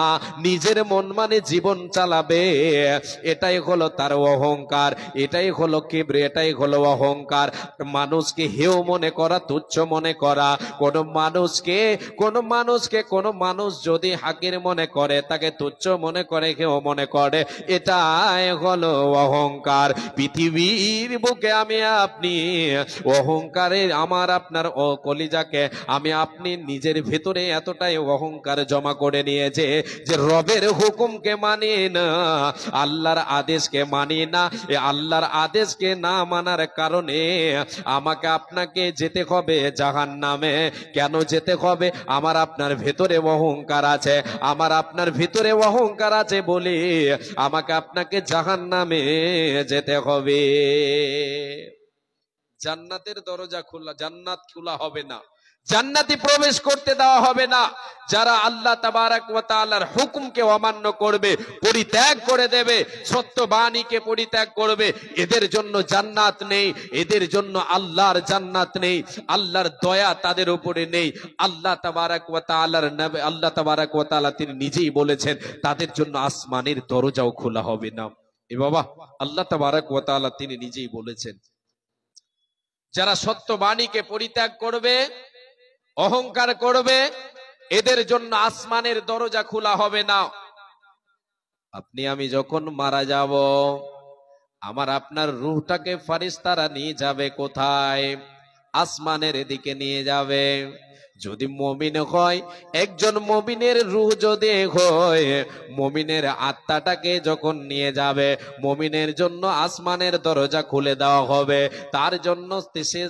নিজের মন মানে জীবন চালাবে, এটাই হলো তার অহংকার, এটাই হলো কিব্র, এটাই হলো অহংকার। মানুষকে হেয় মনে করা, তুচ্ছ মনে করা, কোন মানুষ যদি হাকির মনে করে, তাকে তুচ্ছ মনে করে, হেয় মনে করে, এটাই হলো অহংকার। পৃথিবীর বুকে আমি আপনি অহংকারে, আমার আপনার কলিজাকে আমি আপনি নিজের ভেতরে এতটাই অহংকার জমা করে নিয়েছে যে রবের হুকুমকে মানি না, আল্লাহর আদেশকে মানি না। এই আল্লাহর আদেশকে না মানার কারণে আমাকে আপনাকে যেতে হবে জাহান্নামে। কেন যেতে হবে? আমার আপনার ভেতরে অহংকার আছে, আমার আপনার ভিতরে অহংকার আছে বলে আমাকে আপনাকে জাহান্নামে যেতে হবে। জান্নাতের দরজা খোলা, জান্নাত খোলা হবে না, জান্নাতে প্রবেশ করতে দেওয়া হবে না যারা আল্লাহ তাবারাক ওয়া তাআলার হুকুমকে অমান্য করবে, পরিত্যাগ করে দেবে, সত্যবাণীকে পরিত্যাগ করবে, এদের জন্য জান্নাত নেই, এদের জন্য আল্লাহর জান্নাত নেই, আল্লাহর দয়া তাদের উপরে নেই। আল্লাহ তাবারাক ওয়া তাআলার নবী, আল্লাহ তাবারাক ওয়া তাআলা তিনি নিজেই বলেছেন তাদের জন্য আসমানের দরজাও খোলা হবে না। এ বাবা, আল্লাহ তাবারাক ওয়া তাআলা তিনি নিজেই বলেছেন যারা সত্যবাণীকে পরিত্যাগ করবে, অহংকার করবে, এদের জন্য আসমানের দরজা খোলা হবে না। আপনি আমি যখন মারা যাব, আমার আপনার রূহটাকে ফেরেশতারা নিয়ে যাবে কোথায়? আসমানের দিকে নিয়ে যাবে। যদি মুমিন হয়, একজন মুমিনের রূহ যদি হয়, মুমিনের আত্মাটাকে যখন নিয়ে যাবে, মুমিনের জন্য আসমানের দরজা খুলে দেওয়া হবে, তার জন্য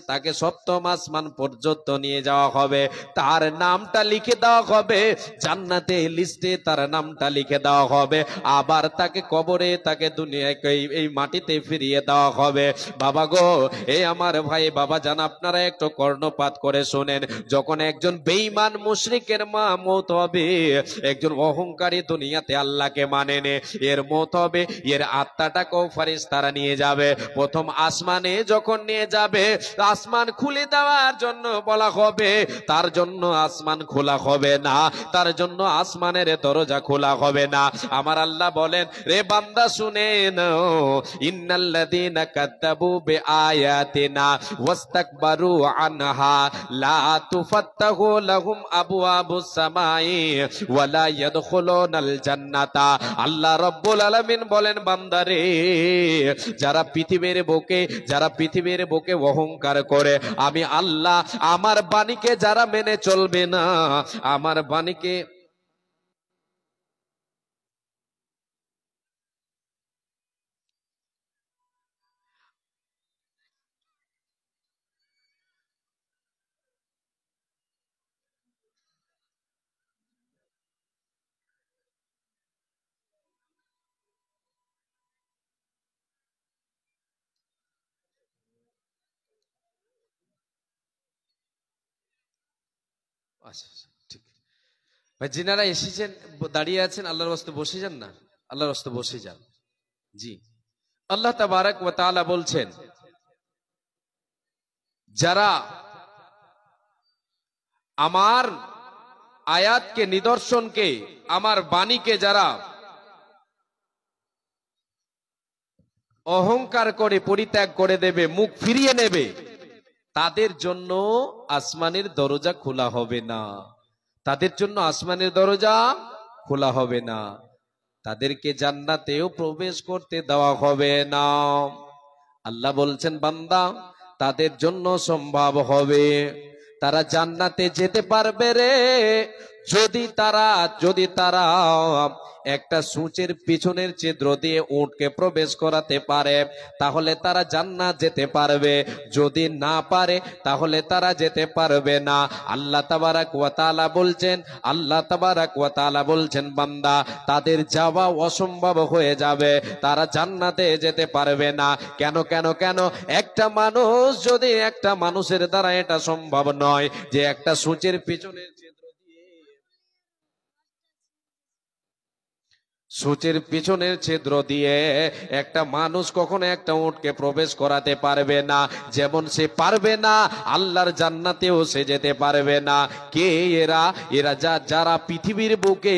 তাকে সপ্তম আসমান পর্যন্ত নিয়ে যাওয়া হবে, তার নামটা লিখে দেওয়া হবে জান্নাতে লিস্টে, তার নামটা লিখে দেওয়া হবে, আবার তাকে কবরে, তাকে দুনিয়ায় এই মাটিতে ফিরিয়ে দেওয়া হবে। বাবা গো, এই আমার ভাই বাবা জান, আপনারা একটু কর্ণপাত করে শোনেন। যখন একজন বেঈমান মুশরিকের মওত হবে, একজন অহংকারী দুনিয়াতে আল্লাহকে মানে নে, এর মওত হবে, এর আত্মাটাকেও ফেরেশতারা নিয়ে যাবে। প্রথম আসমানে যখন নিয়ে যাবে, আসমান খুলে দেওয়ার জন্য বলা হবে, তার জন্য আসমান খোলা হবে না, তার জন্য আসমানের দরজা খোলা হবে না। আমার আল্লাহ বলেন, রে বান্দা শুনে নাও, ইন্নাল্লাযীনা কাযযাবু বিআয়াতিনা ওয়াস্তাকবারু আনহা লা তুফাত্তাহু লাহুম আবওয়াবুস সামাই ওয়া লা ইয়াদখুলুনাল জান্নাতা। আল্লাহ রাব্বুল আলামিন বলেন, বান্দারে, যারা পৃথিবীর বুকে অহংকার করে, আমি আল্লাহ আমার বাণীকে যারা মেনে চলবে না, আমার বাণীকে আচ্ছা ঠিক ভাই, যিনারা এসেছেন দাঁড়িয়ে আছেন, আল্লাহর রাস্তে বসে যান না, আল্লাহর রাস্তে বসে যান। জি, আল্লাহ তাবারাক ওয়া তাআলা বলছেন, যারা আমার আয়াতকে, নিদর্শনকে, আমার বাণীকে যারা অহংকার করে পরিত্যাগ করে দেবে, মুখ ফিরিয়ে নেবে, তাদের জন্য আসমানের দরজা খোলা হবে না, তাদের জন্য আসমানের দরজা খোলা হবে না, তাদেরকে জান্নাতেও প্রবেশ করতে দেওয়া হবে না। আল্লাহ বলছেন, বান্দা, তাদের জন্য সম্ভব হবে, তারা জান্নাতে যেতে পারবে রে, যদি তারা একটা সূচের পিছনের ছিদ্র দিয়ে উটকে প্রবেশ করাতে পারে, তাহলে তারা জান্নাত যেতে পারবে, যদি না পারে তাহলে তারা যেতে পারবে না। আল্লাহ তাবারাক ওয়া তাআলা বলছেন, বান্দা, তাদের যাওয়া অসম্ভব হয়ে যাবে, তারা জান্নাতে যেতে পারবে না। কেন? একটা মানুষের দ্বারা এটা সম্ভব নয় যে একটা সূচের পিছনের ছিদ্র দিয়ে সূচের পিছনের ছিদ্র দিয়ে একটা মানুষ কখনো একটা উটকে প্রবেশ করাতে পারবে না, যেমন সে পারবে না আল্লাহর জান্নাতেও সে যেতে পারবে না। কে এরা? এরা যারা পৃথিবীর বুকে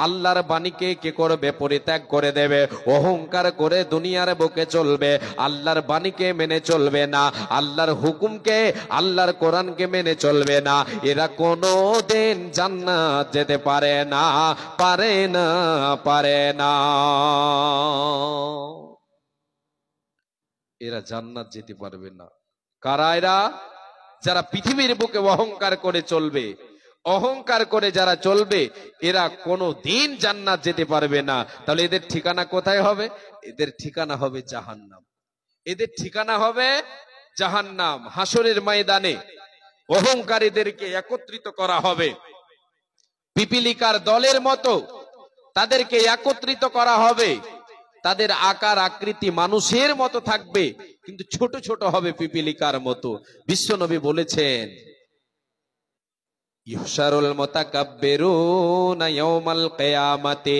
আল্লাহর বাণীকে কে করবে? পরিত্যাগ করে দেবে, অহংকার করে দুনিয়ার বুকে চলবে, আল্লাহর বাণীকে মেনে চলবে না, আল্লাহর হুকুমকে আল্লাহর কোরআনকে মেনে চলবে না। এরা কোনো দিন জান্নাত যেতে পারে না, পারে না, পারে না। এরা জান্নাত যেতে পারবে না। কারা এরা? যারা পৃথিবীর বুকে অহংকার করে চলবে, অহংকার করে যারা চলবে, এরা কোনো দিন জান্নাত যেতে পারবে না। তাহলে এদের ঠিকানা কোথায় হবে? এদের ঠিকানা হবে জাহান্নাম। এদের ঠিকানা হবে জাহান্নাম। হাসরের ময়দানে অহংকারীদেরকে একত্রিত করা হবে, পিপিলিকার দলের মতো তাদেরকে একত্রিত করা হবে। তাদের আকার আকৃতি মানুষের মতো থাকবে, কিন্তু ছোট ছোট হবে পিপিলিকার মতো। বিশ্বনবী বলেছেন, ইহশারুল মুতাকাব্বিরুনা ইয়াউমাল কিয়ামাতি,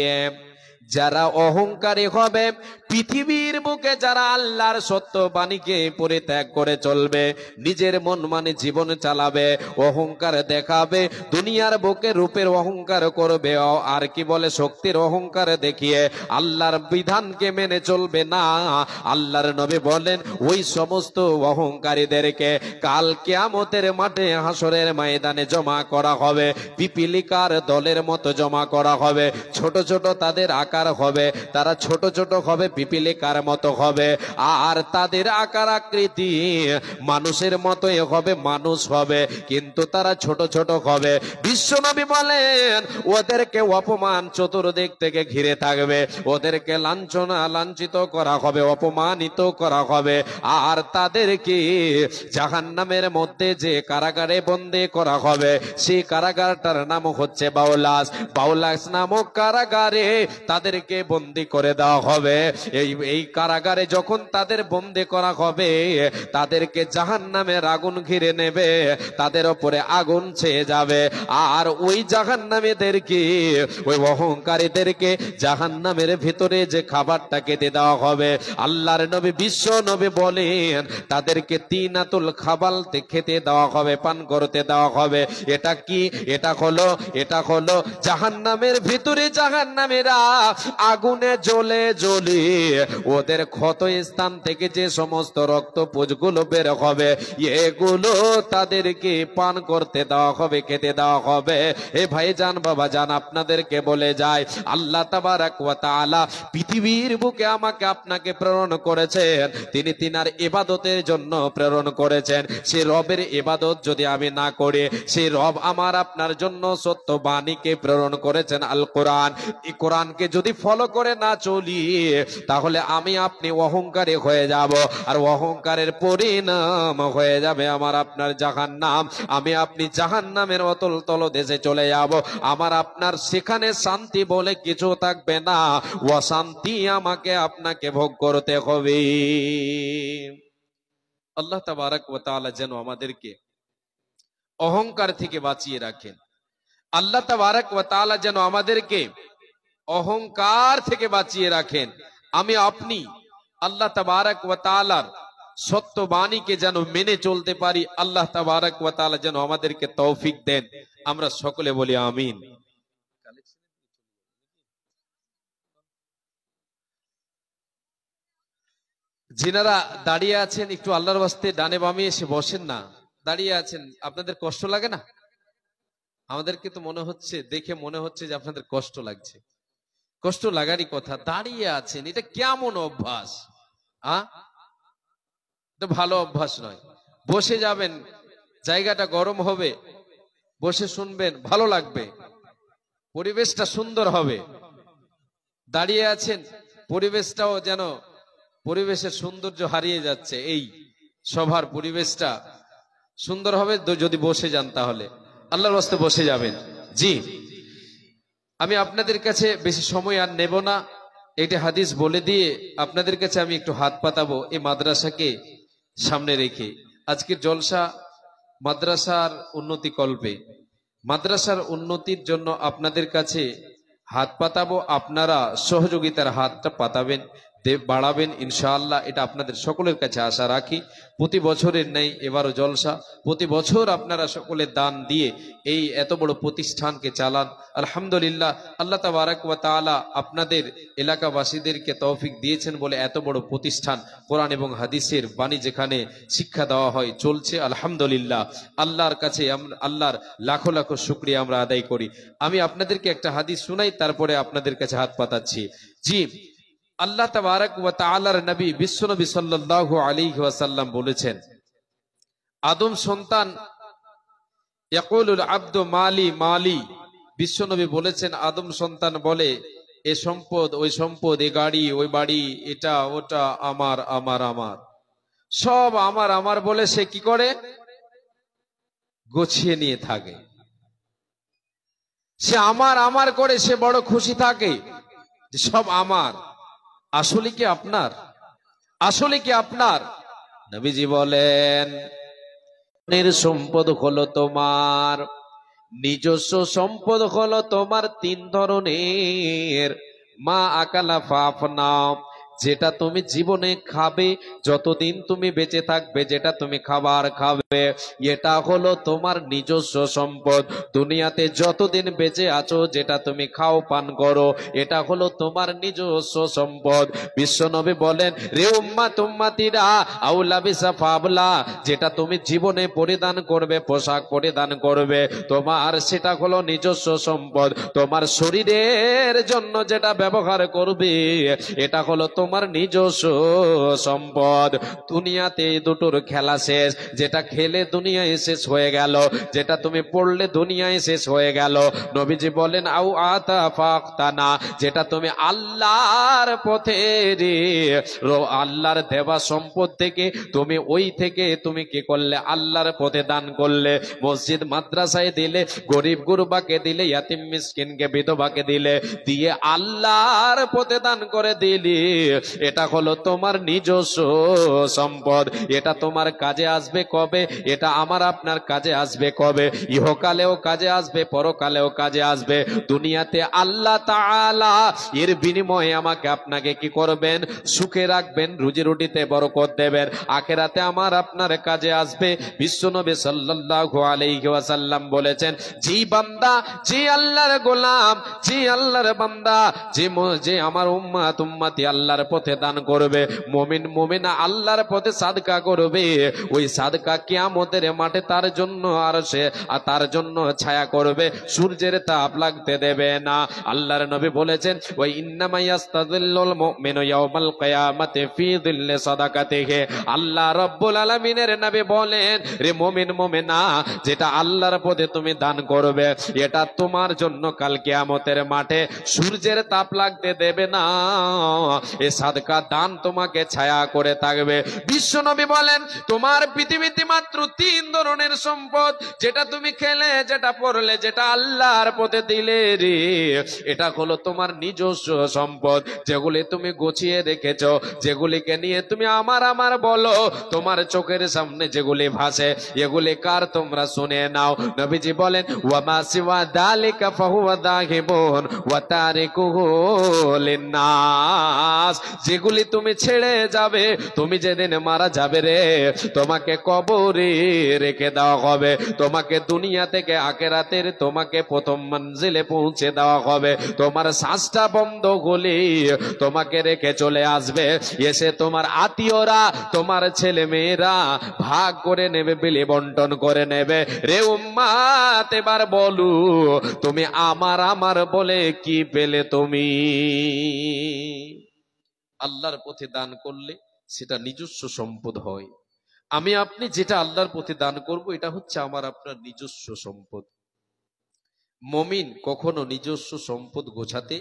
যারা অহংকারী হবে পৃথিবীর বুকে, যারা আল্লাহর সত্য বাণীকে পরিত্যাগ করে চলবে, নিজের মন মানে জীবন চালাবে, অহংকার দেখাবে, দুনিয়ার বুকে রূপের অহংকার করবে, আর কি বলে শক্তির অহংকার দেখিয়ে আল্লাহর বিধানকে মেনে চলবে না। আল্লাহর নবী বলেন, ওই সমস্ত অহংকারীদেরকে কাল কিয়ামতের মাঠে হাসরের ময়দানে জমা করা হবে, পিপিলিকার দলের মতো জমা করা হবে। ছোট ছোট তাদের আকার হবে, তারা ছোট ছোট হবে, পিপিলিকার মতো হবে, আর তাদের আকার আকৃতি মানুষের মতোই হবে, মানুষ হবে, কিন্তু তারা ছোট ছোট হবে। বিশ্বনবী বলেন, ওদেরকে অপমান চতুর্দিক থেকে ঘিরে থাকবে, ওদেরকে লাঞ্ছনা লাঞ্ছিত করা হবে, অপমানিত করা হবে, আর তাদেরকে জাহান্নামের মধ্যে যে কারাগারে বন্দী করা হবে, সেই কারাগারটার নাম হচ্ছে বাউলাস। বাউলাস নামক কারাগারে তাদেরকে বন্দী করে দেওয়া হবে। এই কারাগারে যখন তাদের বন্দী করা হবে, তাদেরকে জাহান্নামের আগুন ঘিরে নেবে, তাদের উপরে আগুন ছেয়ে যাবে, আর ওই জাহান্নামীদেরকে, ওই অহংকারীদেরকে জাহান্নামের ভিতরে যে খাবারটা খেতে দেওয়া হবে, আল্লাহর নবী বিশ্ব নবী বলেন, তাদেরকে তিনাতুল খাবাল খেতে দেওয়া হবে, পান করতে দেওয়া হবে। এটা কি? এটা হলো জাহান্নামের ভিতরে জাহান্নামীরা আগুনে জ্বলে জ্বলে ওদের ক্ষত স্থান থেকে যে সমস্ত রক্ত পুঁজগুলো বের হবে, এগুলো তাদেরকে পান করতে দেওয়া হবে, খেতে দেওয়া হবে। এ ভাইজান, বাবা জান, আপনাদেরকে বলে যায়, আল্লাহ তাবারাক ওয়া তাআলা পৃথিবীর বুকে আমাকে আপনাকে প্রেরণ করেছেন, তিনি তিনার ইবাদতের জন্য প্রেরণ করেছেন। সেই রবের ইবাদত যদি আমি না করি, সেই রব আমার আপনার জন্য সত্য বাণীকে প্রেরণ করেছেন, আল কোরআন। এই কোরআনকে যদি ফলো করে না চলি, তাহলে আমি আপনি অহংকারী হয়ে যাব, আর অহংকারের পরিণাম হয়ে যাবে আমার আপনার জাহান্নাম। আমি আপনি জাহান্নামের অতল তলদেশে চলে যাব, আমার আপনার সেখানে শান্তি বলে কিছু থাকবে না, অশান্তি আমাকে আপনাকে ভোগ করতে হবে। আল্লাহ তাবারাক ওয়া তাআলা যেন আমাদেরকে অহংকার থেকে বাঁচিয়ে রাখেন। আল্লাহ তাবারাক ওয়া তাআলা যেন আমাদেরকে অহংকার থেকে বাঁচিয়ে রাখেন। আমি আপনি আল্লাহ তাবারাক ওয়া তাআলার সত্য বাণীকে যেন মেনে চলতে পারি। আল্লাহ তাবারাক ওয়া তাআলা যেন আমাদেরকে তৌফিক দেন। আমরা সকলে বলি আমিন। যিনারা দাঁড়িয়ে আছেন, একটু আল্লাহর ওয়াস্তে ডানে বামে এসে বসেন না। দাঁড়িয়ে আছেন, আপনাদের কষ্ট লাগে না? আমাদেরকে তো মনে হচ্ছে, দেখে মনে হচ্ছে যে আপনাদের কষ্ট লাগছে। কষ্ট লাগারই কথা। দাঁড়িয়ে আছেন, এটা কেমন অভ্যাস? এটা ভালো অভ্যাস নয়। বসে যাবেন, জায়গাটা গরম হবে, বসে শুনবেন, ভালো লাগবে, পরিবেশটা সুন্দর হবে। দাঁড়িয়ে আছেন, পরিবেশটাও যেন, পরিবেশের সৌন্দর্য হারিয়ে যাচ্ছে। এই সভার পরিবেশটা সুন্দর হবে যদি বসে যান, তাহলে আল্লাহর রাস্তায় বসে যাবেন। জি, আমি আপনাদের কাছে বেশি সময় আর নেব না। এইটা হাদিস বলে দিয়ে আপনাদের কাছে আমি একটু হাত পাতাবো এই মাদ্রাসাকে সামনে রেখে। আজকের জলসা মাদ্রাসার উন্নতি কল্পে, মাদ্রাসার উন্নতির জন্য আপনাদের কাছে হাত পাতাবো, আপনারা সহযোগিতার হাতটা পাতাবেন, বাড়াবেন ইনশাআল্লাহ, এটা আপনাদের সকলের কাছে আশা রাখি। প্রতি বছরের নেই এবারও জলসা, প্রতি বছর আপনারা সকলে দান দিয়ে এই এত বড় প্রতিষ্ঠানকে চালান। আলহামদুলিল্লাহ, আল্লাহ তাবারাক ওয়া তাআলা আপনাদের এলাকাবাসীদেরকে তৌফিক দিয়েছেন বলে এত বড় প্রতিষ্ঠান, কোরআন এবং হাদিসের বাণী যেখানে শিক্ষা দেওয়া হয় চলছে। আলহামদুলিল্লাহ, আল্লাহর কাছে আল্লাহর লাখো লাখো শুকরিয়া আমরা আদায় করি। আমি আপনাদেরকে একটা হাদিস শুনাই, তারপরে আপনাদের কাছে হাত পাতাচ্ছি। জি, আল্লাহ তাবারাক ওয়া তাআলার নবী বিশ্বনবী সাল্লাল্লাহু আলাইহি ওয়াসাল্লাম বলেছেন, আদম সন্তান ইয়াকুলুল আব্দু মালি মালি, বিশ্বনবী বলেছেন আদম সন্তান বলে এ সম্পদ ওই সম্পদ, এ গাড়ি ওই বাড়ি, এটা ওটা আমার আমার আমার, সব আমার আমার বলে সে কি করে? গোছিয়ে নিয়ে থাকে। সে আমার আমার করে সে বড় খুশি থাকে যে সব আমার। আসলে কি আপনার? আসলে কি আপনার? নবীজি বলেন, সম্পদ হলো তোমার, নিজস্ব সম্পদ হলো তোমার তিন ধরনের। মা আকালা ফাফনা, যেটা তুমি জীবনে খাবে, যতদিন তুমি বেঁচে থাকবে যেটা তুমি খাবার খাবে, এটা হলো তোমার নিজস্ব সম্পদ। দুনিয়াতে যতদিন বেঁচে আছো যেটা তুমি খাও পান করো, এটা হলো তোমার নিজস্ব সম্পদ। বিশ্বনবী বলেন, রে উম্মাত উম্মাতিরা আউলা বিসা ফাবলা, যেটা তুমি জীবনে পরিধান করবে, পোশাক পরিধান করবে, তোমার সেটা হলো নিজস্ব সম্পদ। তোমার শরীরের জন্য যেটা ব্যবহার করবে, এটা হলো তোমার নিজস্ব সম্পদ। দুনিয়াতে দুটোর খেলা শেষ, যেটা খেলে দুনিয়ায় শেষ হয়ে গেল, যেটা তুমি পড়লে দুনিয়ায় শেষ হয়ে গেল। নবীজি বলেন, আউ আতা ফাক্তানা, যেটা তুমি আল্লাহর পথে আল্লাহর দেওয়া সম্পদ থেকে তুমি ওই থেকে তুমি কি করলে? আল্লাহর পথে দান করলে, মসজিদ মাদ্রাসায় দিলে, গরিব গুরবাকে দিলে, ইয়াতিম মিসকিনকে বিধবাকে দিলে, দিয়ে আল্লাহর পথে দান করে দিলি, এটা হলো তোমার নিজস্ব সম্পদ। এটা তোমার কাজে আসবে কবে? এটা আমার আপনার কাজে আসবে কবে? ইহকালেও কাজে আসবে, পরকালেও কাজে আসবে। দুনিয়াতে আল্লাহ তাআলা এর বিনিময়ে আমাকে আপনাকে কি করবেন? সুখে রাখবেন, রুজি রুটিতে বরকত দেবেন। আখিরাতে আমার আপনার কাজে আসবে। বিশ্বনবী সাল্লাল্লাহু আলাইহি ওয়াসাল্লাম বলেছেন, যে বান্দা, যে আল্লাহর গোলাম, যে আল্লাহর বান্দা, যে আমার উম্মত উম্মতি আল্লাহর পথে দান করবে, মুমিন মুমিনা আল্লাহর পথে সাদকা করবে, ওই সাদকা কিয়ামতের মাঠে তার জন্য আরশে আর তার জন্য ছায়া করবে, সূর্যের তাপ লাগতে দেবে না। আল্লাহর নবী বলেছেন, ওয়া ইন্নামা ইয়াস্তাযিল্লুল মুমিনু ইয়াওমাল কিয়ামাতি ফি যিল্লি সাদাকাতিহি। আল্লাহ রাব্বুল আলামিনের নবী বলেন, রে মুমিন মুমিনা, যেটা আল্লাহর পথে তুমি দান করবে, এটা তোমার জন্য কাল কিয়ামতের মাঠে সূর্যের তাপ লাগতে দেবে না। এই সাদকা দান তোমাকে ছায়া করে থাকবে। বিশ্বনবী বলেন, তোমার পৃথিবীতে মাত্র তিন ধরনের সম্পদ, যেটা তুমি খেলে, যেটা পড়লে, যেটা আল্লাহর পথে দিলে রে, এটা হলো তোমার নিজস্ব সম্পদ, যেগুলি তুমি গুছিয়ে রেখেছো, যেগুলিকে নিয়ে তুমি আমার আমার বলো, তোমার চোখের সামনে যেগুলি ভাসে, এগুলি কার তোমরা শুনে নাও। নবীজি বলেন, ওয়া মা সিওয়া যালিকা ফাহুয়া যাহিবুন ওয়া তারিকুহু লিন্নাস, যেগুলি তুমি ছেড়ে যাবে, তুমি যেদিন মারা যাবে রে, তোমাকে কবরে রেখে দেওয়া হবে, তোমাকে দুনিয়া থেকে আখিরাতের তোমাকে প্রথম মঞ্জিলে পৌঁছে দেওয়া হবে, তোমার শ্বাসটা বন্ধ হলে তোমাকে রেখে চলে আসবে, এসে তোমার আত্মীয়রা, তোমার ছেলে মেয়েরা ভাগ করে নেবে, বিলি বন্টন করে নেবে। রে উম্মাত, এবার বলু তুমি আমার আমার বলে কি পেলে? তুমি আল্লাহর পথে দান করলে সেটা নিজস্ব সম্পদ হয়। আমি আপনি যেটা আল্লাহর পথে দান করব, এটা হচ্ছে আমার আপনার নিজস্ব সম্পদ। মুমিন কখনো নিজস্ব সম্পদ গোছাতে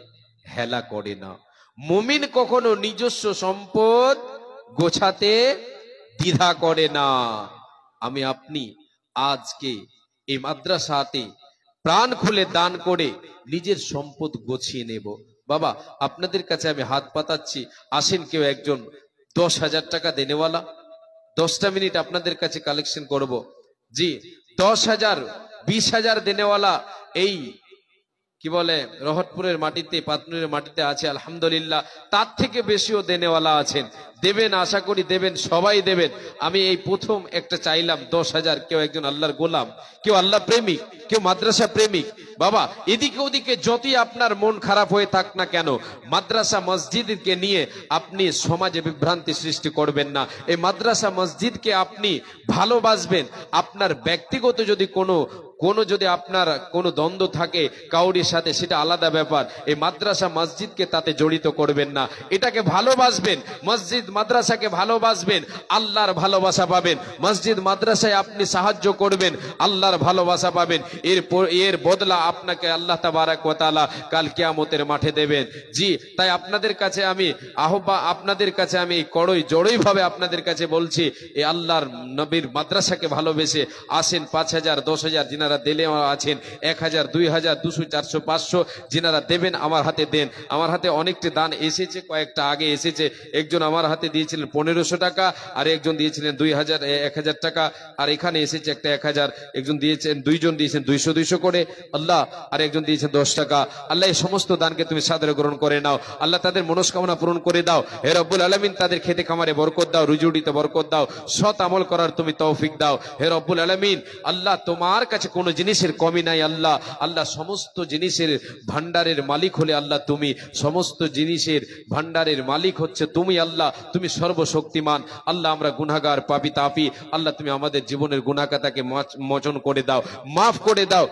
হেলা করে না। মুমিন কখনো নিজস্ব সম্পদ গোছাতে দ্বিধা করে না। আমি আপনি আজকে এই মাদ্রাসাতে প্রাণ খুলে দান করে নিজের সম্পদ গোছিয়ে নেব। বাবা, আপনাদের কাছে আমি হাত পাতাচ্ছি, আসেন কেউ একজন 10,000 টাকা দেনেওয়ালা, 10টা মিনিট আপনাদের কাছে কালেকশন করব। জি, 10,000 20,000 দেনেওয়ালা এই কি বলে রহতপুরের মাটিতে, পাতনুরের মাটিতে আছে আলহামদুলিল্লাহ, তার থেকে বেশিও দেনেওয়ালা আছেন। দেবেন, আশা করি দেবেন, সবাই দেবেন। আমি এই প্রথম একটা চাইলাম 10,000। কেউ একজন আল্লাহর গোলাম, কেউ আল্লাহ প্রেমিক, কেউ মাদ্রাসা প্রেমিক। বাবা, এদিকে ওদিকে যতই আপনার মন খারাপ হয়ে থাক না কেন, মাদ্রাসা মসজিদকে নিয়ে আপনি সমাজে বিভ্রান্তি সৃষ্টি করবেন না। এই মাদ্রাসা মসজিদকে আপনি ভালোবাসবেন। আপনার ব্যক্তিগত যদি কোনো যদি আপনার কোনো দ্বন্দ্ব থাকে কাউরির সাথে, সেটা আলাদা ব্যাপার। এই মাদ্রাসা মসজিদকে তাতে জড়িত করবেন না, এটাকে ভালোবাসবেন। মসজিদ মাদ্রাসাকে ভালোবাসবেন, আল্লাহর ভালোবাসা পাবেন। মসজিদ মাদ্রাসায় আপনি সাহায্য করবেন, আল্লাহর ভালোবাসা পাবেন। এর বদলা আপনাকে আল্লাহ তাবারাক ওয়া তাআলা কাল কিয়ামতের মাঠে দেবেন। জি, তাই আপনাদের কাছে আমি আপনাদের কাছে আমি জড়ই ভাবে আপনাদের কাছে বলছি, এই আল্লাহর নবীর মাদ্রাসাকে ভালোবেসে আসেন। 5,000, 10,000 যিনারা দিলে আছেন, 1,000, 2,000, 200, 400, 500 যিনারা দেবেন আমার হাতে দেন। আমার হাতে অনেকটি দান এসেছে, কয়েকটা আগে এসেছে। একজন আমার হাতে দিয়েছিলেন 1,500 টাকা, আর একজন দিয়েছিলেন 1,000 টাকা, আর এখানে এসেছে একটা 1,000। একজন দিয়েছেন, দুইজন দিয়েছেন 200 করে আল্লাহ, আর একজন দিয়েছেন 10 টাকা। আল্লাহ এই সমস্ত দানকে তুমি সাদরে গ্রহণ করে নাও। আল্লাহ তাদের মনস্কামনা পূরণ করে দাও। হে রব্বুল আলামিন, তাদের খেতে খামারে বরকত দাও, রুজিউটিতে বরকত দাও, সৎ আমল করার তুমি তৌফিক দাও। হে রব্বুল আলামিন, আল্লাহ তোমার কাছে কোনো জিনিসের কমি নাই। আল্লাহ, আল্লাহ সমস্ত জিনিসের ভান্ডারের মালিক হলে আল্লাহ তুমি, সমস্ত জিনিসের ভান্ডারের মালিক হচ্ছে তুমি। আল্লাহ তুমি সর্বশক্তিমান। আল্লাহ আমরা গুনাহগার, পাপী তাপী। আল্লাহ তুমি আমাদের জীবনের গুনাহখাতাকে মোচন করে দাও, মাফ করে দাও,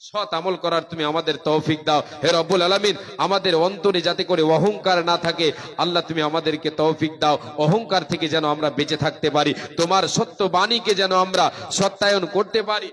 সৎ আমল করার তুমি আমাদের তৌফিক দাও। হে রব্বুল আলামিন, আমাদের অন্তরে যাতে করে অহংকার না থাকে, আল্লাহ তুমি আমাদেরকে তৌফিক দাও। অহংকার থেকে যেন আমরা বেঁচে থাকতে পারি, তোমার সত্য বাণীকে যেন আমরা সত্যায়ন করতে পারি,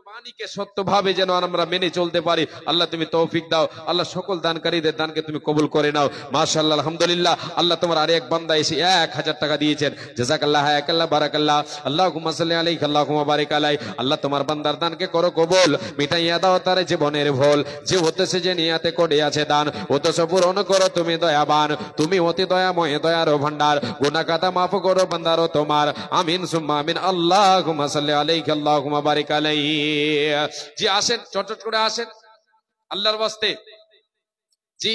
বাণীকে সত্যভাবে যেন আমরা মেনে চলতে পারি। আল্লাহ তুমি তৌফিক দাও। আল্লাহ সকল দানকারীদের দানকে তুমি কবুল করে নাও। মাশাআল্লাহ, আলহামদুলিল্লাহ। আল্লাহ তোমার আরেক বান্দা এসে 1,000 টাকা দিয়েছেন। জাযাকাল্লাহ, হায়াকাল্লাহ, বারাকাল্লাহ, আল্লাহুম্মা সাল্লি আলাইহি, আল্লাহুম্মা বারিক আলাইহি। আল্লাহ তোমার বান্দার দানকে করো কবুল, মিটাইয়া দাও তার জীবনের ভুল। যে হতেছে যে নিয়াতে করে আছে দান, অথচ পূরণ করো তুমি দয়াবান। তুমি অতি দয়াময়, দয়ার ভান্ডার। গুনাহ খাতা মাফ করো বান্দারও তোমার। আমিন সুম্মা আমিন। আল্লাহুম্মা সাল্লি আলাইহি, আল্লাহুম্মা বারিক আলাইহি। জি আসেন, চটচট করে আসেন আল্লাহর ওয়াস্তে। জি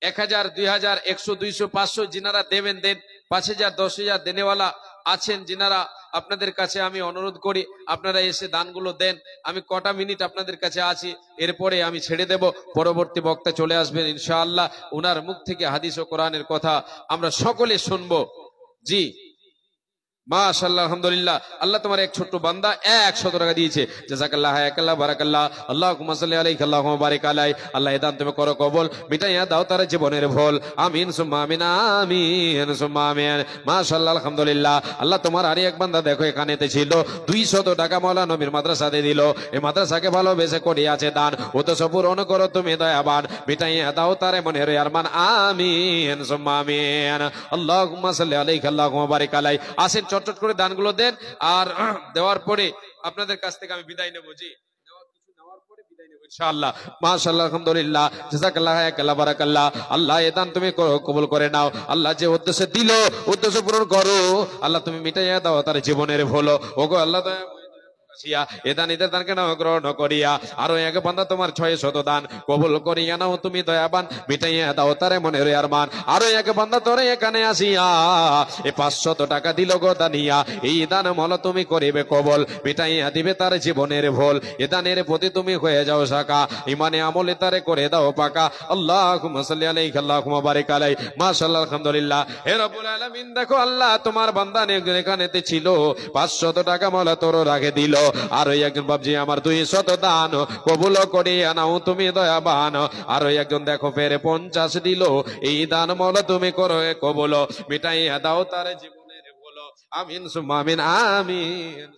1,000, 2,000, 100, 200, 500 যিনারা দেবেন দেন। 5,000, 10,000 দেনেওয়ালা আছেন যিনারা, আপনাদের কাছে আমি অনুরোধ করি আপনারা এসে দানগুলো দেন। আমি কটা মিনিট আপনাদের কাছে আছি, এরপরে আমি ছেড়ে দেব। পরবর্তী বক্তা চলে আসবেন ইনশাআল্লাহ। ওনার মুখ থেকে হাদিস ও কোরআনের কথা আমরা সকলে শুনবো। জি মাশাআল্লাহ, আলহামদুলিল্লাহ। আল্লাহ তোমার এক ছোট্ট বান্দা 100 টাকা দিয়েছে। জাযাকাল্লাহ, হায়াকাল্লাহ, বারাকাল্লাহ, আল্লাহুম্মা সাল্লি আলাইহি, আল্লাহুম্মা বারিক আলাইহি। আল্লাহ এই দান তুমি করো কবুল, মিটাইয়া দাও তার জীবনের ভুল। আমিন সুম্মা আমিন, আমিন সুম্মা আমিন। মাশাআল্লাহ, আলহামদুলিল্লাহ। আল্লাহ তোমার আর এক বান্দা দেখো এখানেতে ছিল, 200 টাকা মাওলানা নবীর মাদ্রাসাতে দিল। এই মাদ্রাসাকে ভালোবেসে করিয়াছে দান, অথচ পূরণ করো তুমি দয়াবান, মিটাইয়া দাও তার মনের আরমান। আমিন সুম্মা আমিন। আল্লাহুম্মা সাল্লি আলাইহি, আল্লাহুম্মা বারিক আলাইহি। আসেন চটচট করে দানগুলো দেন, আর দেওয়ার পরে আপনাদের কাছ থেকে আমি বিদায় নেব। জি নেওয়ার পরে বিদায় নেব ইনশাআল্লাহ। মাশাআল্লাহ, আলহামদুলিল্লাহ, জাযাকাল্লাহ, হায়াকাল্লাহ, বারাকাল্লাহ। আল্লাহ এই দান তুমি কবুল করে নাও। আল্লাহ যে উদ্দেশ্যে দিল, উদ্দেশ্য পূরণ করো। আল্লাহ তুমি মিটাইয়া দাও তার জীবনের ভুল। ওগো আল্লাহ গ্রহণ করিয়া আরো এক বান্দা তোমার 600 দান কবুল করিয়া নাও তুমি দয়াবান, মিটাইয়া দাও তারে মনের আরমান। আরো এক বান্দা তোরে এখানে আসিয়া 500 টাকা দিল গো দানিয়া। এই দান মল তুমি করিবে কবুল, মিটাইয়া দিবে তার জীবনের ভুল। এ দানের প্রতি তুমি হয়ে যাও সাকা, ইমানে আমলে তারে করে দাও পাকা। আল্লাহুম্মা সাল্লি আলাইহি, আল্লাহুম্মা বারিক আলাইহি। মাশাআল্লাহ, আলহামদুলিল্লাহ। হে রব্বুল আলামিন, দেখো আল্লাহ তোমার বান্দা এখানেতে ছিল, 500 টাকা মল তোর রাখে দিল। আর ওই একজন বাবজি আমার 200 দান কবুল করিয়া নাও তুমি দয়াবান। আর ওই একজন দেখো ফের 50 দিল। এই দান মল তুমি করো কবুল, মিটাইয়া দাও তার জীবনের ভুল। আমিন সুম্মা আমিন, আমিন।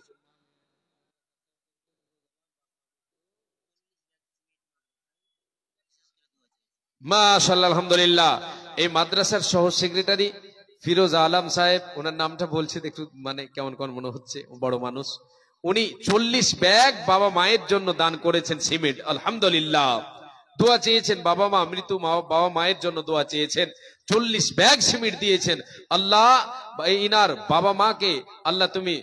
মাশাআল্লাহ, আলহামদুলিল্লাহ। এই মাদ্রাসার সহ সেক্রেটারি ফিরোজ আলম সাহেব, ওনার নামটা বলছে একটু মানে কেমন কেমন মনে হচ্ছে, বড় মানুষ। উনি 40 ব্যাগ বাবা মায়ের জন্য দান করেছেন সিমেন্ট। আলহামদুলিল্লাহ, দোয়া চেয়েছেন বাবা মা, মৃত্যু বাবা মায়ের জন্য দোয়া চেয়েছেন। 40 ব্যাগ সিমেন্ট দিয়েছেন। আল্লাহ ইনার বাবা মাকে আল্লাহ তুমি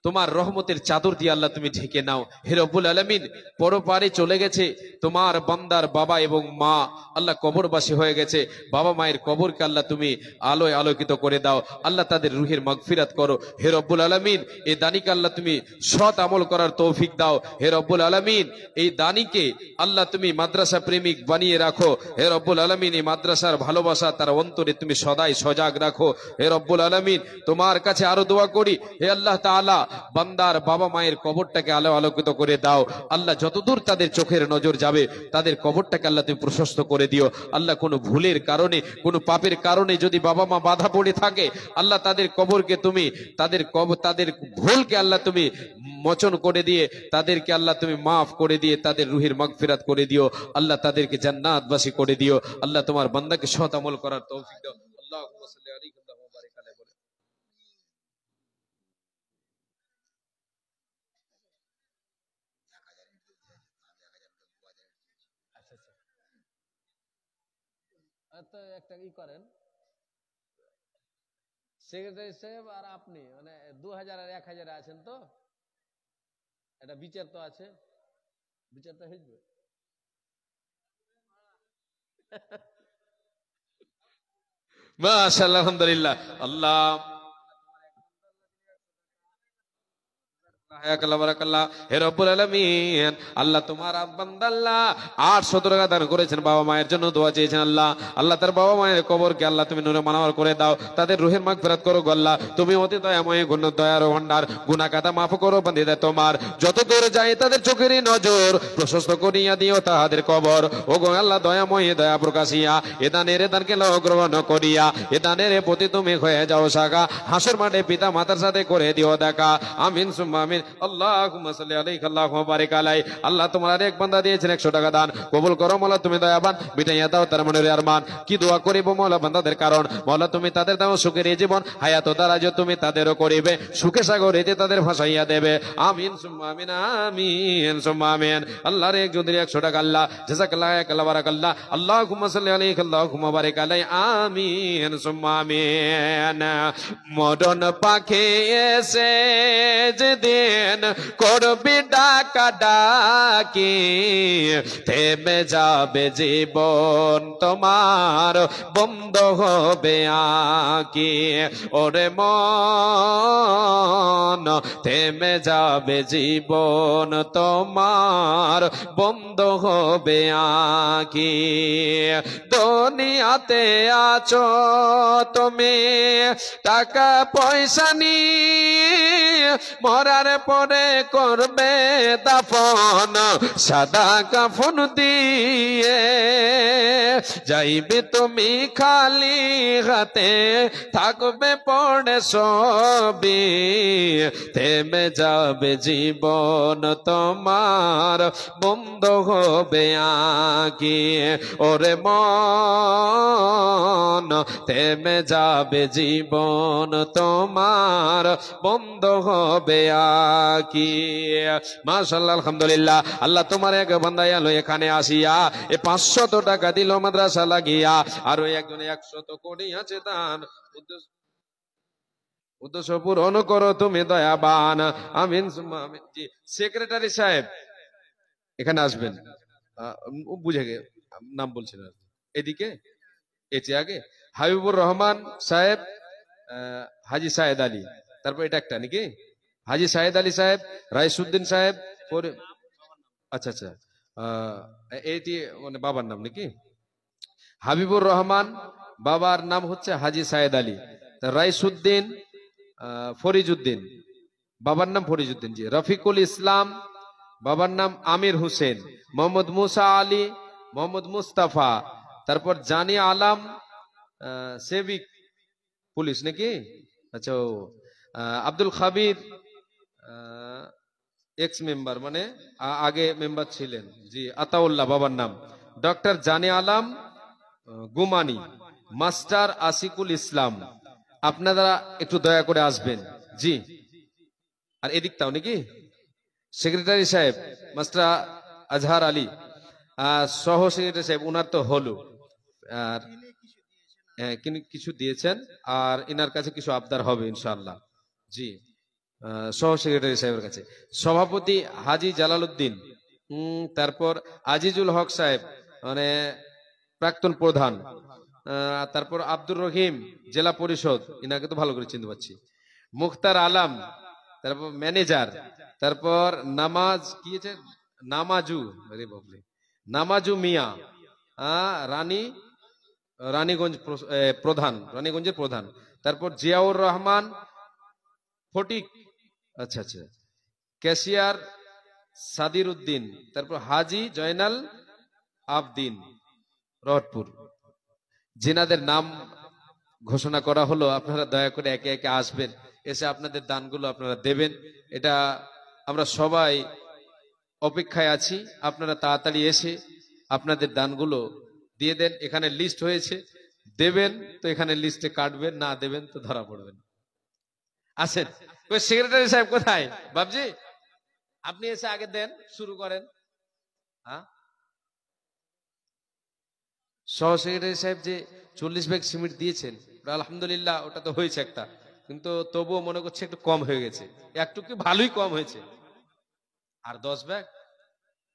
তোমার রহমতের চাদর দিয়ে আল্লাহ তুমি ঢেকে নাও। হে রব্বুল আলামিন, পরপারে চলে গেছে তোমার বান্দার বাবা এবং মা, আল্লাহ কবরবাসী হয়ে গেছে, বাবা মায়ের কবরকে আল্লাহ তুমি আলোয় আলোকিত করে দাও, আল্লাহ তাদের রুহের মাগফিরাত করো। হে রব্বুল আলামিন, এই দানিকে আল্লাহ তুমি সৎ আমল করার তৌফিক দাও। হে রব্বুল আলামিন, এই দানিকে আল্লাহ তুমি মাদ্রাসা প্রেমিক বানিয়ে রাখো। হে রব্বুল আলামিন, এই মাদ্রাসার ভালোবাসা তার অন্তরে তুমি সদাই সজাগ রাখো। হে রব্বুল আলামিন, তোমার কাছে আরো দোয়া করি, হে আল্লাহ তাআলা, বান্দার বাবা মায়ের কবরটাকে আলো আলোকিত করে দাও। আল্লাহ যতদূর তাদের চোখের নজর যাবে তাদের কবরটাকে আল্লাহ তুমি প্রশস্ত করে দিও। আল্লাহ কোনো ভুলের কারণে, কোনো পাপের কারণে যদি বাবা মা বাধা পড়ে থাকে, আল্লাহ তাদের কবরকে তুমি, তাদের ভুলকে আল্লাহ তুমি মোচন করে দিয়ে, তাদেরকে আল্লাহ তুমি মাফ করে দিয়ে তাদের রুহের মাগফিরাত করে দিও। আল্লাহ তাদেরকে জান্নাতবাসী করে দিও। আল্লাহ তোমার বান্দাকে সৎ আমল করার তৌফিক দাও। আল্লাহুম্মা সাল্লি আলাইহি ওয়া বারিক আলাইহি। বলে তো একটা ই করেন, সেক্রেটারি সাহেব আর আপনি মানে 2000 আর 1000 আছেন তো, এটা বিচার তো আছে, বিচার তো হইবে। মাশাআল্লাহ, আলহামদুলিল্লাহ। আল্লাহ হে রব্বুল আলামিন, আল্লাহ তোমার বান্দা আল্লাহ 800 টাকা দান করেছেন, বাবা মায়ের জন্য দোয়া চেয়েছেন। আল্লাহ, আল্লাহ তার বাবা মায়ের কবরকে আল্লাহ তুমি নূরে মানওয়ার করে দাও, তাদের রুহের মাগফিরাত করো গো আল্লাহ। তুমি অতি দয়াময়, গুণ দয়ার ভান্ডার, গুনাহ কাটা মাফ করো বান্দিদের তোমার, যত দূর যায় তাদের চোখের নজর প্রশস্ত করিয়া দিও তাহাদের কবর। ও গো আল্লাহ দয়াময়, দয়া প্রকাশিয়া এ দানকে লও গ্রহণ করিয়া এ দানের প্রতি তুমি হয়ে যাও সাগা, হাসর মাঠে পিতা মাতার সাথে করে দিও দেখা। আমিন সুম্মা আমিন। আল্লাহুম্মা সাল্লি আলাইহি আল্লাহুম্মা বারিক আলাইহি। আল্লাহ তোমার এক বান্দা দিয়েছেন 100 টাকা দান, কবুল করো মাওলা, তুমি দয়াবান, মিটাইয়া দাও তার মনের আরমান। কি দোয়া করিব মাওলা বান্দাদের কারণ, মাওলা তুমি তাদের দাও সুখের এই জীবন, হায়াত ও দারাজ তুমি তাদেরও করিবে, সুখে সাগরেতে তাদের ভাসাইয়া দেবে। আমিন সুম্মা আমিন, আমিন সুম্মা আমিন। আল্লাহর একজন 100 টাকা আল্লাহ জাযাকাল্লাহ আল্লাহ বারাকাল্লাহ। আল্লাহুম্মা সাল্লি আলাইহি আল্লাহুম্মা বারিক আলাইহি। আমিন সুম্মা আমিন। মরণ পাখি এসে যেদিন করবি ডাকা ডাকি, থেমে যাবে জীবন তোমার, বন্ধ হবে আঁকি। ওরে মন, থেমে যাবে জীবন তোমার, বন্ধ হবে আঁকি। দুনিয়াতে আছো তুমি টাকা পয়সা নিয়ে, মরার পরে করবে দাফন সাদা কাফন দিয়ে, যাইবে তুমি খালি হাতে, থাকবে পড়ে সবই, থেমে যাবে জীবন তোমার, বন্ধ হবে আঁকি। ওরে মন, থেমে যাবে জীবন তোমার, বন্ধ হবে আঁকি। মাশাআল্লাহ, আলহামদুলিল্লাহ। আল্লাহ তোমার এক বান্দা এলো এখানে আসিয়া, 500 টাকা দিল মাদ্রাসা লাগিয়া, আর ওই একজনে 100 কোটি আছে দান, উদ্দেশ্য পূরণ করো তুমি দয়াবান। আমিন সুম্মা আমিন। জি, সেক্রেটারি সাহেব এখানে আসবেন। বুঝে গে নাম বলছেন এদিকে, এতে আগে হাবিবুর রহমান সাহেব, হাজি সায়েদ আলী, তারপর এটা একটা নাকি হাজি সায়েদ আলী সাহেব, রাইসুদ্দিন সাহেব, আচ্ছা আচ্ছা, এটি মানে বাবার নাম নাকি হাবিবুর রহমান, বাবার নাম হচ্ছে হাজি সায়েদ আলী, রাইসুদ্দিন, ফরিজউদ্দিন, বাবার নাম ফরিজউদ্দিন। জি, রফিকুল ইসলাম, বাবার নাম আমির হোসেন, মোহাম্মদ মুসা আলী, মোহাম্মদ মুস্তাফা, তারপর জানি আলম, সেবিক পুলিশ নাকি, আচ্ছা, আব্দুল খাবির, এক্স মেম্বার মানে আগে মেম্বার ছিলেন। জি, আতাউল্লাহ বাবার নাম, ডক্টর জানি আলম গুমানি, মাস্টার আসিকুল ইসলাম। আপনারা একটু দয়া করে আসবেন। জি, আর এদিকটাও নাকি সেক্রেটারি সাহেব মাস্টার আজহার আলী, সহ সেক্রেটারি সাহেব, উনার তো হলো, আর কিছু দিয়েছেন, আর ইনার কাছে কিছু আবদার হবে ইনশাআল্লাহ। জি, সহ সেক্রেটারি সাহেবের কাছে। সভাপতি হাজি জালালউদ্দিন, তারপর আজিজুল হক সাহেব মানে প্রাক্তন প্রধান, তারপর আব্দুর রহিম জেলা পরিষদ, ইনাকে তো ভালো করে চিনতে পারছি। মুখতার আলম, তারপর ম্যানেজার, তারপর নামাজ কি আছে, নামাজু, আরে বাবলে, নামাজু মিয়া, রানী, রানীগঞ্জ প্রধান, রানীগঞ্জের প্রধান। তারপর জিয়াউর রহমান ফটিক, আচ্ছা আচ্ছা, ক্যাশিয়ার সাদির উদ্দিন, তারপর হাজি জয়নাল আবদিন, রহটপুর। যেনাদের নাম ঘোষণা করা হলো, আপনারা দয়া করে একে একে আসবেন, এসে আপনাদের দানগুলো আপনারা দেবেন। এটা আমরা সবাই অপেক্ষায় আছি, আপনারা তাড়াতাড়ি এসে আপনাদের দানগুলো দিয়ে দেন। এখানে লিস্ট হয়েছে, দেবেন তো এখানে লিস্টে কাটবেন, না দেবেন তো ধরা পড়বেন। আসেন, ওই সেক্রেটারি সাহেব কোথায়? বাবজি আপনি এসে আগে দেন, শুরু করেন। হ্যাঁ, সহ সেক্রেটারি সাহেব যে 40 ব্যাগ সিমেন্ট দিয়েছেন, আলহামদুলিল্লাহ, ওটা তো হয়েছে একটা, কিন্তু তবুও মনে করছে একটু কম হয়ে গেছে, একটু কি ভালোই কম হয়েছে। আর 10 ব্যাগ,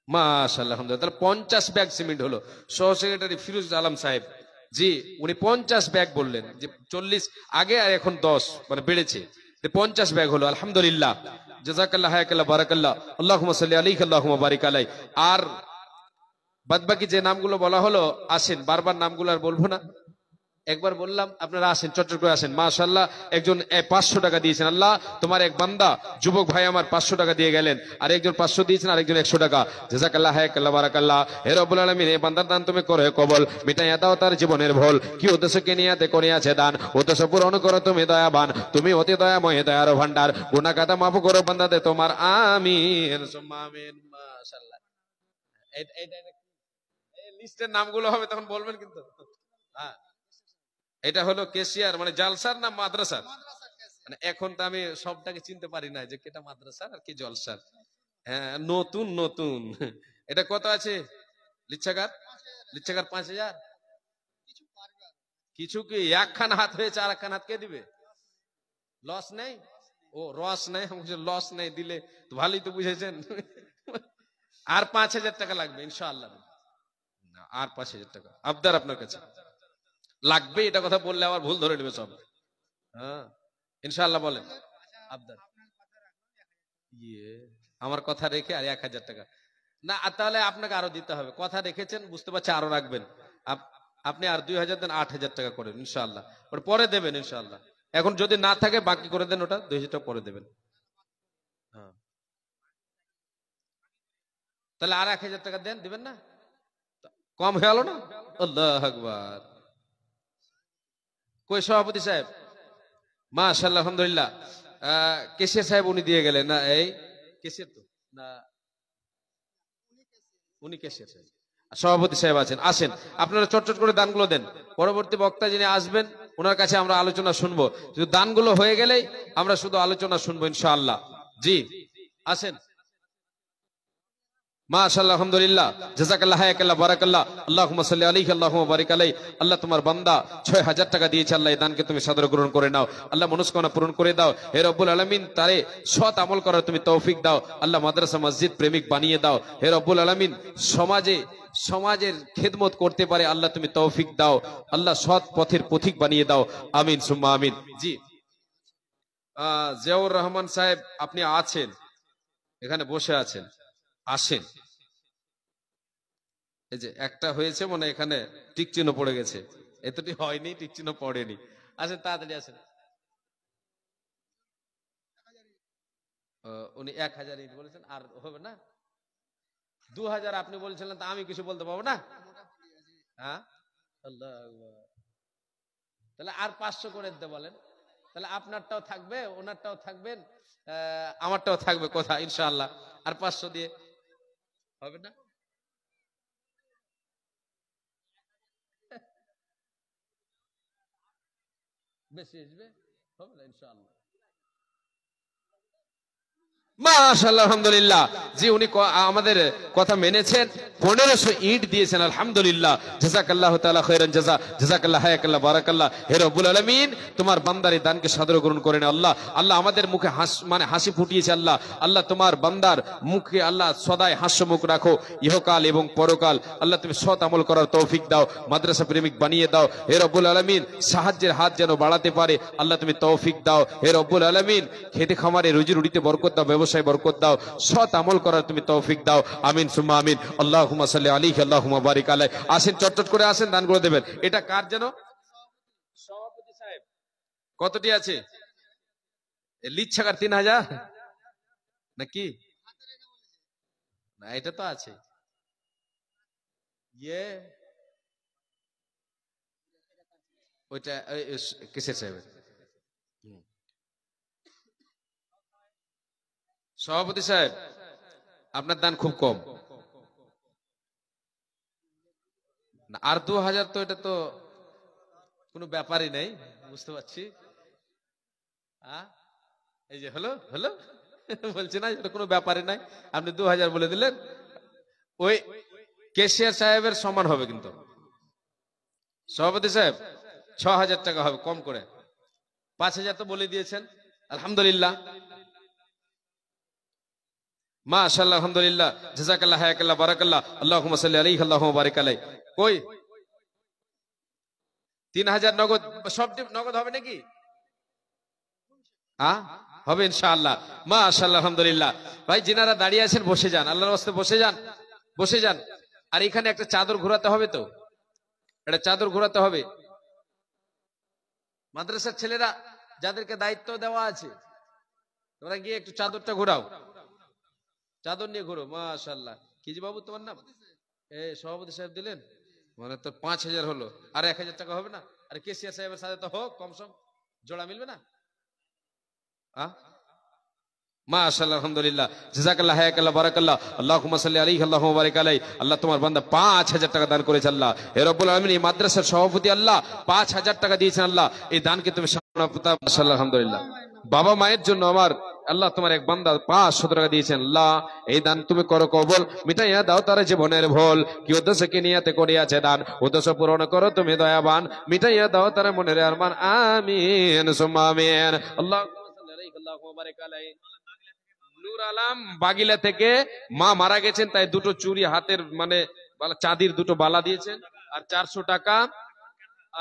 মাশাআল্লাহ, আলহামদুলিল্লাহ, তাহলে 50 ব্যাগ সিমেন্ট হলো। সহ সেক্রেটারি ফিরোজ আলম সাহেব, জি, উনি 50 ব্যাগ বললেন, যে 40 আগে আর এখন 10 মানে বেড়েছে, 50 ব্যাগ হলো, আলহামদুলিল্লাহ, জাযাকাল্লাহ, হায়াকাল্লাহ, বারাকাল্লাহ, আল্লাহুম্মা সাল্লি আলাইহি, আল্লাহুম্মা বারিক আলাইহি। আর বাদবাকি যে নামগুলো বলা হলো, আসেন, বারবার নামগুলো আর বলবো না, একবার বললাম, আপনারা আসেন, চটচট করে আসেন। মাশাআল্লাহ, একজন 500 টাকা দিয়েছেন, আল্লাহ তোমার এক বান্দা যুবক ভাই আমার 500 টাকা দিয়ে গেলেন, আর একজন 500 দিয়েছেন, আরেকজন 100 টাকা। জাযাকাল্লাহ, হায়াকাল্লাহ, বারাকাল্লাহ। হে রব্বুল আলামিন, এই বান্দার দান তুমি করে কবল, মিটাইয়া দাও তার জীবনের ভুল, কি উদ্দেশ্যকে নিয়াতে করিয়াছে দান, উদ্দেশ্য পূরণ করো তুমি দয়াবান, তুমি অতি দয়াময়, দয়ার ভান্ডার, গুনাহ খাতা মাফ করো বান্দাদের তোমার, আমিন সুম্মা আমিন। মাশাআল্লাহ, এই লিস্টের নামগুলো হবে তখন বলবেন কিন্তু। হ্যাঁ, এটা হলো কেশিয়ার, মানে জালসার না মাদ্রাসার, মানে এখন তো আমি সবটাকে চিনতে পারি না যে কেটা মাদ্রাসার আর কি জলসার। হ্যাঁ, নতুন নতুন। এটা কত আছে লিচ্ছাকার? লিচ্ছাকার 5000। কিছু কি একখান হাত হয়েছে, আর একখান হাত কে দিবে? লস নেই, ও রস নেই, লস নেই দিলে তো ভালোই তো বুঝেছেন। আর 5000 টাকা লাগবে ইনশাআল্লাহ। না, আর 5000 টাকা আবদার আপনার কাছে লাগবে, এটা কথা বললে আবার ভুল ধরে নেবে সব। হ্যাঁ, ইনশাআল্লাহ বলেন আবদার। ইয়ে, আমার কথা রেখে আর 1000 টাকা না, তাহলে আপনাকে আরো দিতে হবে, কথা রেখেছেন বুঝতে পারছি, আরো রাখবেন। আপনি আর 2000 দেন, 8000 টাকা করেন ইনশাআল্লাহ, ওটা পরে দেবেন ইনশাআল্লাহ। এখন যদি না থাকে বাকি করে দেন, ওটা 2000 টাকা পরে দেবেন। হ্যাঁ, তাহলে আর 1000 টাকা দেন, দিবেন না? কম হয়ে গেল না? আল্লাহ আকবার। কই সভাপতি সাহেব? মাশাআল্লাহ, আলহামদুলিল্লাহ। কেশিয়ার সাহেব উনি দিয়ে গেলেন না, এই কেশিয়ার তো না, উনি কেশিয়ার সাহেব। সভাপতি সাহেব আছেন, আসেন, আপনারা চটচট করে দানগুলো দেন। পরবর্তী বক্তা যিনি আসবেন ওনার কাছে আমরা আলোচনা শুনবো, শুধু দানগুলো হয়ে গেলেই আমরা শুধু আলোচনা শুনবো ইনশাআল্লাহ। জি, আসেন। মাশাআল্লাহ, আলহামদুলিল্লাহ, জাযাকাল্লাহ, হায়াকাল্লাহ, বারাকাল্লাহ, আল্লাহুম্মা সাল্লি আলাইহি, আল্লাহুম্মা বারিক আলাইহি। আল্লাহ তোমার বান্দা 6000 টাকা দিয়েছে, আল্লাহ এই দানকে তুমি সাদরে গ্রহণ করে নাও, আল্লাহ মনস্কামনা পূরণ করে দাও। হে রব্বুল আলামিন, তারে সৎ আমল করার তুমি তৌফিক দাও, আল্লাহ মাদ্রাসা মসজিদ প্রেমিক বানিয়ে দাও। হে রব্বুল আলামিন, সমাজের খেদমত করতে পারে আল্লাহ তুমি তৌফিক দাও, আল্লাহ সৎ পথের পথিক বানিয়ে দাও, আমিন সুম্মা আমিন। জি, জিয়াউর রহমান সাহেব আপনি আছেন, এখানে বসে আছেন, আসেন। এই যে একটা হয়েছে মনে, এখানে টিক চিহ্ন পড়ে গেছে, এতটি হয়নি, টিক চিহ্ন পড়েনি। আসেন, তাড়াতাড়ি আসেন। উনি 1000 ইট বলেছেন, আর হবে না? 2000 আপনি বলছিলেন, তা আমি কিছু বলতে পারবো না। হ্যাঁ, আল্লাহ আকবার। তাহলে আর 500 করে দিতে বলেন, তাহলে আপনারটাও থাকবে, ওনারটাও থাকবেন, আমারটাও থাকবে, কথা ইনশাআল্লাহ। আর 500 দিয়ে হবে না? বেশি আসবে, হবে না ইনশাআল্লাহ। মাশাআল্লাহ, আলহামদুলিল্লাহ। জি, উনি আমাদের কথা মেনেছেন, 1500 ইট দিয়েছেন, আলহামদুলিল্লাহ। জাযাকাল্লাহু তাআলা খায়রান জাযা, জাযাকাল্লাহ, হায়াকাল্লাহ, বারাকাল্লাহ। হে রব্বুল আলামিন, তোমার বান্দার এই দানকে সাদরে গ্রহণ করে না আল্লাহ। আল্লাহ আমাদের মুখে হাসি ফুটিয়েছে আল্লাহ। আল্লাহ তোমার বান্দার মুখে আল্লাহ সদাই হাস্যমুখ রাখো, ইহকাল এবং পরকাল। আল্লাহ তুমি সৎ আমল করার তৌফিক দাও, মাদ্রাসা প্রেমিক বানিয়ে দাও। হে রব্বুল আলামিন, সাহায্যের হাত যেন বাড়াতে পারে আল্লাহ তুমি তৌফিক দাও। হে রব্বুল আলামিন, খেতে খামারে রুজি রুটিতে বরকত দাও, ব্যবসায় বরকত দাও, সৎ আমল করার তুমি তৌফিক দাও। আমিন সুম্মা আমিন। আল্লাহুম্মা সাল্লি আলাইহি, আল্লাহুম্মা বারিক আলাইহি। আসেন, চটচট করে আসেন, দান করে দেবেন। এটা কার যেন? সভাপতি সাহেব। কতটি আছে? লিচ্ছাকার 3000 নাকি? না, এটা তো আছে। ইয়ে ওইটা কিসের সাহেব? সভাপতি সাহেব, আপনার দান খুব কম। না, আর 2000 তো এটা তো কোনো ব্যাপারই নেই, বুঝতে পারছি। এই যে হলো হলো বলছে না, এটা কোনো ব্যাপারই নাই, আপনি 2000 বলে দিলেন। ওই কেশিয়ার সাহেবের সমান হবে কিন্তু। সভাপতি সাহেব 6000 টাকা হবে, কম করে 5000 তো বলে দিয়েছেন, আলহামদুলিল্লাহ। মাশাআল্লাহ, আলহামদুলিল্লাহ, জাযাকাল্লাহ, হায়াকাল্লাহ, বারাকাল্লাহ। আল্লাহুম্মা সাল্লি আলাইহি, আল্লাহুম্মা বারিক আলাইহি। কই 3000 নগদ? সব নগদ হবে নাকি? হবে ইনশাআল্লাহ। মাশাআল্লাহ, আলহামদুলিল্লাহ। ভাই, যিনারা দাঁড়িয়ে আছেন বসে যান, আল্লাহর ওয়াস্তে বসে যান, বসে যান। আর এখানে একটা চাদর ঘোরাতে হবে, তো একটা চাদর ঘোরাতে হবে। মাদ্রাসার ছেলেরা যাদেরকে দায়িত্ব দেওয়া আছে, তোমরা গিয়ে একটু চাদরটা ঘোরাও, চাদর নিয়ে ঘোরো। মাশাআল্লাহ। কি জি বাবু তোমার নাম? সভাপতি সাহেব দিলেন মানে তো 5000 হলো, আর 1000 টাকা হবে না? আর কেসিয়ার সাহেবের সাথে তো হোক, কম সম জোড়া মিলবে না? মাশাআল্লাহ, আলহামদুলিল্লাহ, জাযাকাল্লাহ, হায়াকাল্লাহ, বারাকাল্লাহ। আল্লাহুম্মা সাল্লি আলাইহি, আল্লাহুম্মা বারিক আলাইহি। আল্লাহ তোমার বান্দা 5000 টাকা দান করেছে আল্লাহ। হে রব্বুল আলামিন, এই মাদ্রাসার সভাপতি আল্লাহ 5000 টাকা দিয়েছেন আল্লাহ। এই দানকে তুমি মাশাআল্লাহ, আলহামদুলিল্লাহ। বাবা মায়ের জন্য আমার আল্লাহ তোমার এক বান্দা 500 টাকা দিয়েছেন আল্লাহ। এই দান তুমি করো কবুল, মিটাইয়া দাও তার জীবনের ভুল। কি উদ্দেশ্যে কি নিয়াতে করিয়াছে দান, উদ্দেশ্য পূরণ করো তুমি দয়াবান, মিটাইয়া দাও তার মনের আরমান। আমিন সুম্মা আমিন। আল্লাহুম্মা সাল্লি আলাইহি, আল্লাহুম্মা বারিক আলাইহি। নূর আলম বাগিলা থেকে মা মারা গেছেন, তাই দুটো চুরি হাতের মানে চাঁদির দুটো বালা দিয়েছেন, আর 400 টাকা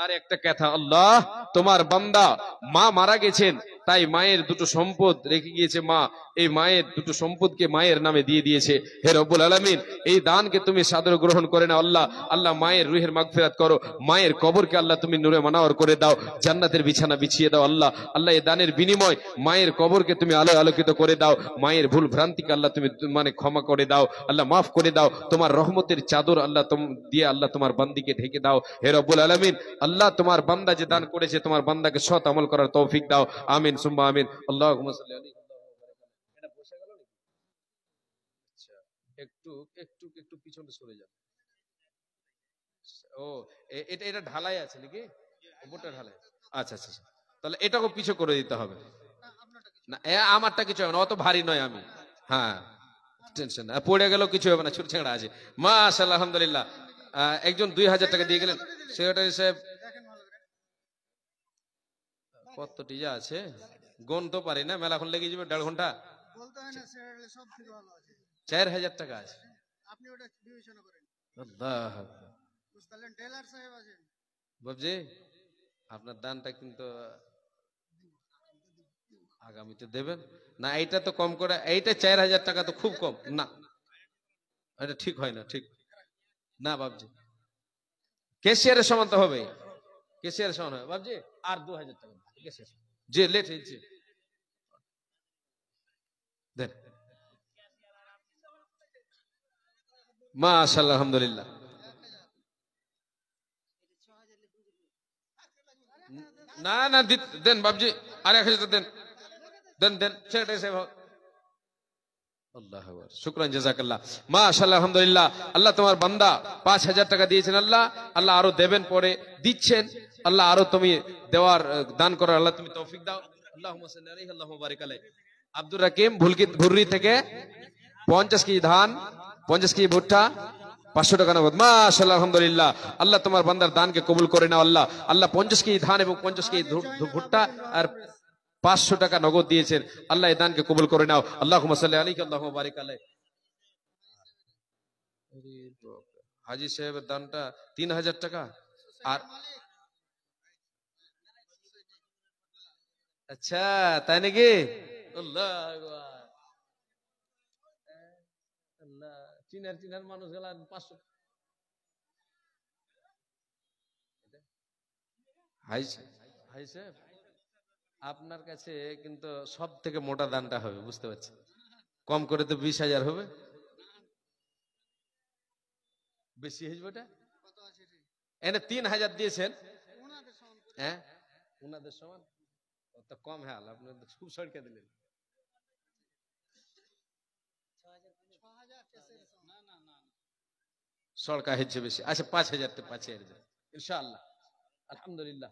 আর একটা কথা। আল্লাহ তোমার বান্দা মা মারা গেছেন, তাই মায়ের দুটো সম্পদ রেখে গিয়েছে মা, এই মায়ের দুটো সম্পদকে মায়ের নামে দিয়ে দিয়েছে। হে রব্বুল আলামিন, এই দানকে তুমি সাদরে গ্রহণ করে না আল্লাহ। আল্লাহ মায়ের রুহের মাগফিরাত করো, মায়ের কবরকে আল্লাহ তুমি নূরে মানাওয়ার করে দাও, জান্নাতের বিছানা বিছিয়ে দাও আল্লাহ। আল্লাহ এই দানের বিনিময় মায়ের কবরকে তুমি আলোয় আলোকিত করে দাও, মায়ের ভুল ভ্রান্তিকে আল্লাহ তুমি মানে ক্ষমা করে দাও আল্লাহ, মাফ করে দাও। তোমার রহমতের চাদর আল্লাহ দিয়ে আল্লাহ তোমার বান্দিকে ঢেকে দাও। হে রব্বুল আলামিন, আল্লাহ তোমার বান্দা যে দান করেছে, তোমার বান্দাকে সৎ আমল করার তৌফিক দাও। আমিন সুম্মা আমিন। আল্লাহুম্মা সাল্লি আলাইহি। এটা বসে গেল নাকি? আচ্ছা, একটু একটু একটু পিছনে সরে যান। ও, এটা ঢালাই আছে নাকি? উপরটা ঢালাই। আচ্ছা আচ্ছা, তাহলে এটাকে পিছু করে দিতে হবে না। আমারটা কিছু হবে না, অত ভারী নয় আমি। হ্যাঁ, টেনশন না, পড়ে গেল কিছু হবে না, ছোট ছেঁড়া আছে। মাশাআল্লাহ, আলহামদুলিল্লাহ। একজন 2000 টাকা দিয়ে গেলেন। সেক্রেটারি সাহেব কতটি যা আছে গণ তো পারি না, মেলাখন লেগে যাবে 1.5 ঘন্টা। 4000 টাকা আছে। বাবজি, আপনার দানটা কিন্তু আগামীতে দেবেন না। এইটা তো কম করে, এইটা 4000 টাকা তো খুব কম না, এটা ঠিক হয় না, ঠিক না বাবজি। কেশিয়ারের সমান তো হবে, কেশিয়ারের সমান হবে বাবজি। আর 2000 টাকা যে লেট হয়েছে দেন। মাশাআল্লাহ, আলহামদুলিল্লাহ। না না, দেন বাবজি, আর 1000 দেন, দেন দেন সেক্রেটারি সাহেব। আল্লাহু আকবার, শুকরান, জাযাকাল্লাহ, মাশাআল্লাহ, আলহামদুলিল্লাহ। আল্লাহ তোমার বান্দা 5000 টাকা দিয়েছেন আল্লাহ, আল্লাহ আরো দেবেন, পরে দিচ্ছেন আল্লাহ, আরো তুমি দেওয়ার দান করার আল্লাহ তুমি তৌফিক দাও। আল্লাহুম্মা সাল্লি আলাইহি, আল্লাহুম্মা বারিক আলাইহি। আব্দুর রাকিম ভুররি থেকে 50 কেজি ধান, 50 কেজি ভুট্টা, 500 টাকা নগদ। মাশাআল্লাহ, আলহামদুলিল্লাহ। আল্লাহ তোমার বান্দার দানকে কবুল করে নাও আল্লাহ। আল্লাহ 50 কেজি ধান এবং 50 কেজি ভুট্টা আর 500 টাকা নগদ দিয়েছেন। আল্লাহ এই দানকে কবুল করে নাও। আল্লাহুম্মা সাল্লি আলাইহি আল্লাহুম্মা বারিক আলাইহি। হাজী সাহেবের দানটা 3000 টাকা। আর আচ্ছা, তাই নাকি? আল্লাহ আকবার। আল্লাহ, চিনার মানুষ গেলা 500। হাই হাই সাহেব, আপনার কাছে কিন্তু সব থেকে মোটা দানটা হবে, বুঝতে পারছি। কম করে তো 20,000 হবে, বেশি হয়ে ওটা। এনে 3000 দিয়েছেন, হ্যাঁ উনাদের সমান তো কম। হ্যাঁ, আপনি খুব সরকে দিলেন। সরকার হচ্ছে বেশি। আচ্ছা, 5,000 তো 5,000 ইনশাআল্লাহ। আলহামদুলিল্লাহ,